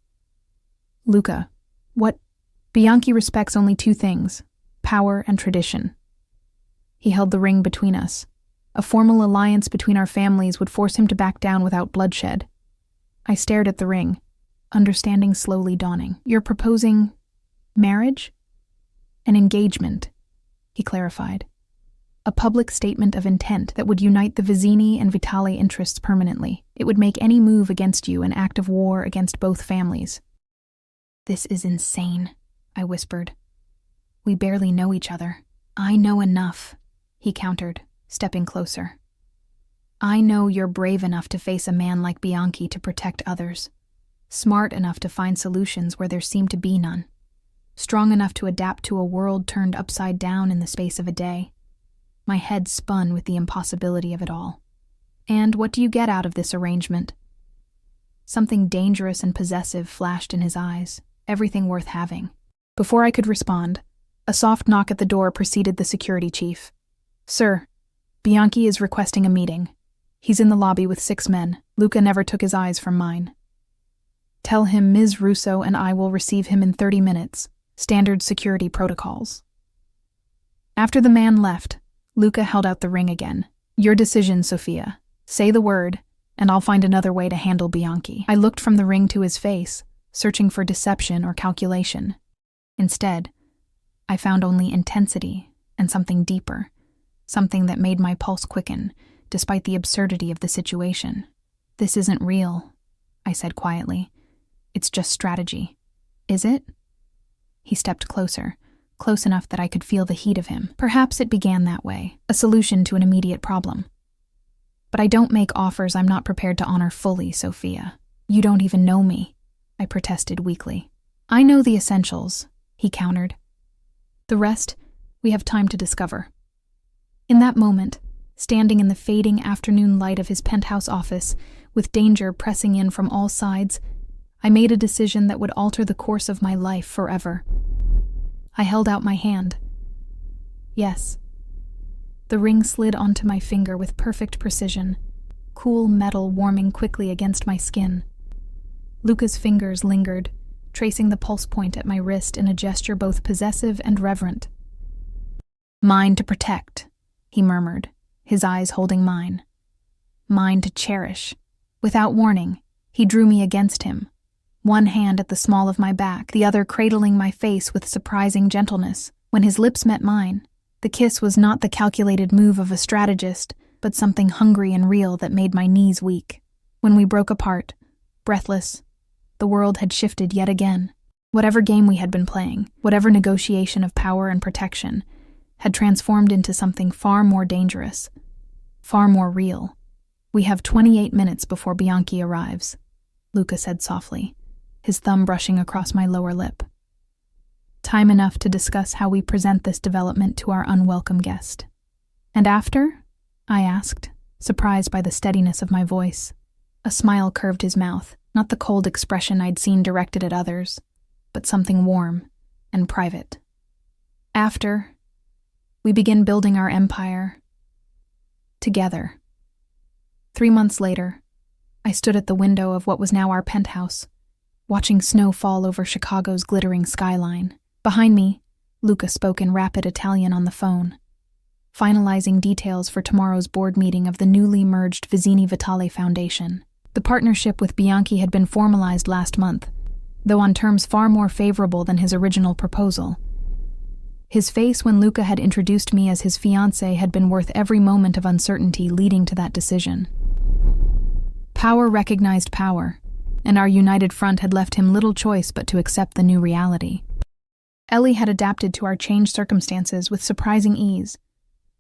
Luca, what? Bianchi respects only two things, power and tradition. He held the ring between us. A formal alliance between our families would force him to back down without bloodshed. I stared at the ring, understanding slowly dawning. You're proposing marriage? An engagement, he clarified. A public statement of intent that would unite the Vizzini and Vitali interests permanently. It would make any move against you an act of war against both families. This is insane, I whispered. We barely know each other. I know enough, he countered, stepping closer. I know you're brave enough to face a man like Bianchi to protect others. Smart enough to find solutions where there seemed to be none. Strong enough to adapt to a world turned upside down in the space of a day. My head spun with the impossibility of it all. And what do you get out of this arrangement? Something dangerous and possessive flashed in his eyes, everything worth having. Before I could respond, a soft knock at the door preceded the security chief. "Sir, Bianchi is requesting a meeting. He's in the lobby with 6 men. Luca never took his eyes from mine. Tell him Ms. Russo and I will receive him in 30 minutes. Standard security protocols." After the man left, Luca held out the ring again. "Your decision, Sophia. Say the word, and I'll find another way to handle Bianchi." I looked from the ring to his face, searching for deception or calculation. Instead, I found only intensity and something deeper, something that made my pulse quicken, despite the absurdity of the situation. "This isn't real," I said quietly. "It's just strategy." "Is it?" He stepped closer, close enough that I could feel the heat of him. "Perhaps it began that way, a solution to an immediate problem. But I don't make offers I'm not prepared to honor fully, Sophia. You don't even know me," I protested weakly. "I know the essentials," he countered. "The rest, we have time to discover." In that moment, standing in the fading afternoon light of his penthouse office, with danger pressing in from all sides, I made a decision that would alter the course of my life forever. I held out my hand. Yes. The ring slid onto my finger with perfect precision, cool metal warming quickly against my skin. Luca's fingers lingered, tracing the pulse point at my wrist in a gesture both possessive and reverent. "Mine to protect," he murmured, his eyes holding mine. "Mine to cherish." Without warning, he drew me against him, one hand at the small of my back, the other cradling my face with surprising gentleness. When his lips met mine, the kiss was not the calculated move of a strategist, but something hungry and real that made my knees weak. When we broke apart, breathless, the world had shifted yet again. Whatever game we had been playing, whatever negotiation of power and protection, had transformed into something far more dangerous, far more real. "We have 28 minutes before Bianchi arrives," Luca said softly, his thumb brushing across my lower lip. "Time enough to discuss how we present this development to our unwelcome guest." "And after?" I asked, surprised by the steadiness of my voice. A smile curved his mouth, not the cold expression I'd seen directed at others, but something warm and private. "After, we begin building our empire together." 3 months later, I stood at the window of what was now our penthouse, watching snow fall over Chicago's glittering skyline. Behind me, Luca spoke in rapid Italian on the phone, finalizing details for tomorrow's board meeting of the newly merged Vizzini Vitale Foundation. The partnership with Bianchi had been formalized last month, though on terms far more favorable than his original proposal. His face when Luca had introduced me as his fiancé had been worth every moment of uncertainty leading to that decision. Power recognized power, and our united front had left him little choice but to accept the new reality. Ellie had adapted to our changed circumstances with surprising ease,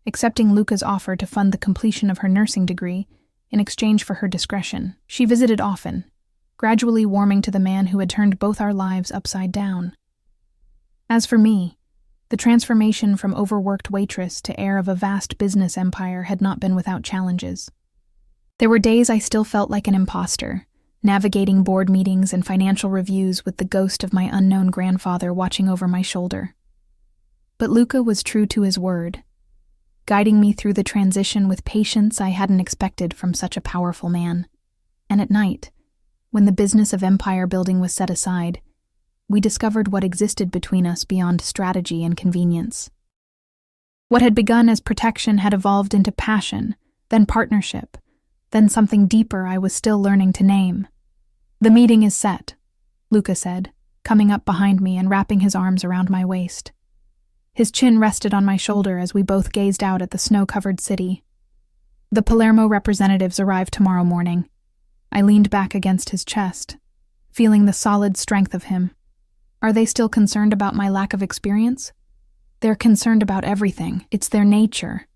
accepting Luca's offer to fund the completion of her nursing degree in exchange for her discretion. She visited often, gradually warming to the man who had turned both our lives upside down. As for me, the transformation from overworked waitress to heir of a vast business empire had not been without challenges. There were days I still felt like an imposter, navigating board meetings and financial reviews with the ghost of my unknown grandfather watching over my shoulder. But Luca was true to his word, guiding me through the transition with patience I hadn't expected from such a powerful man. And at night, when the business of empire building was set aside, we discovered what existed between us beyond strategy and convenience. What had begun as protection had evolved into passion, then partnership, then something deeper I was still learning to name. "The meeting is set," Luca said, coming up behind me and wrapping his arms around my waist. His chin rested on my shoulder as we both gazed out at the snow-covered city. "The Palermo representatives arrive tomorrow morning." I leaned back against his chest, feeling the solid strength of him. "Are they still concerned about my lack of experience?" "They're concerned about everything. It's their nature."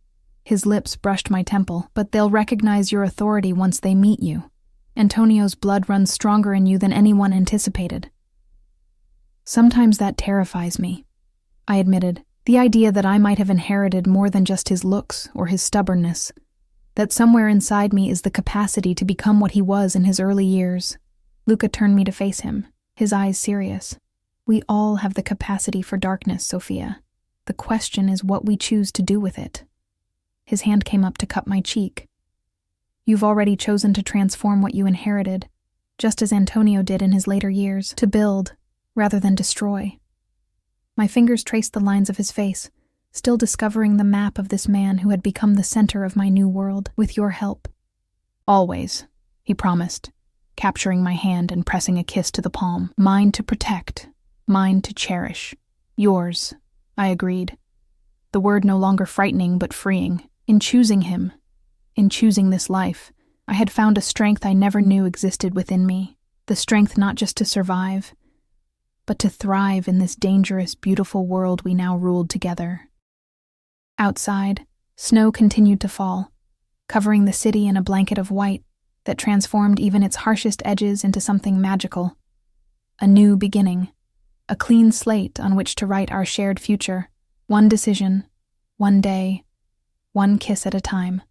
His lips brushed my temple. "But they'll recognize your authority once they meet you." Antonio's blood runs stronger in you than anyone anticipated." "Sometimes that terrifies me," I admitted. The idea that I might have inherited more than just his looks or his stubbornness, that somewhere inside me is the capacity to become what he was in his early years. Luca turned me to face him, his eyes serious. "We all have the capacity for darkness, Sophia. The question is what we choose to do with it." His hand came up to cup my cheek. "You've already chosen to transform what you inherited, just as Antonio did in his later years, to build rather than destroy." My fingers traced the lines of his face, still discovering the map of this man who had become the center of my new world, with your help. "Always," he promised, capturing my hand and pressing a kiss to the palm. "Mine to protect, mine to cherish. Yours," I agreed, the word no longer frightening but freeing. In choosing him, in choosing this life, I had found a strength I never knew existed within me, the strength not just to survive, but to thrive in this dangerous, beautiful world we now ruled together. Outside, snow continued to fall, covering the city in a blanket of white that transformed even its harshest edges into something magical. A new beginning, a clean slate on which to write our shared future, one decision, one day, one kiss at a time.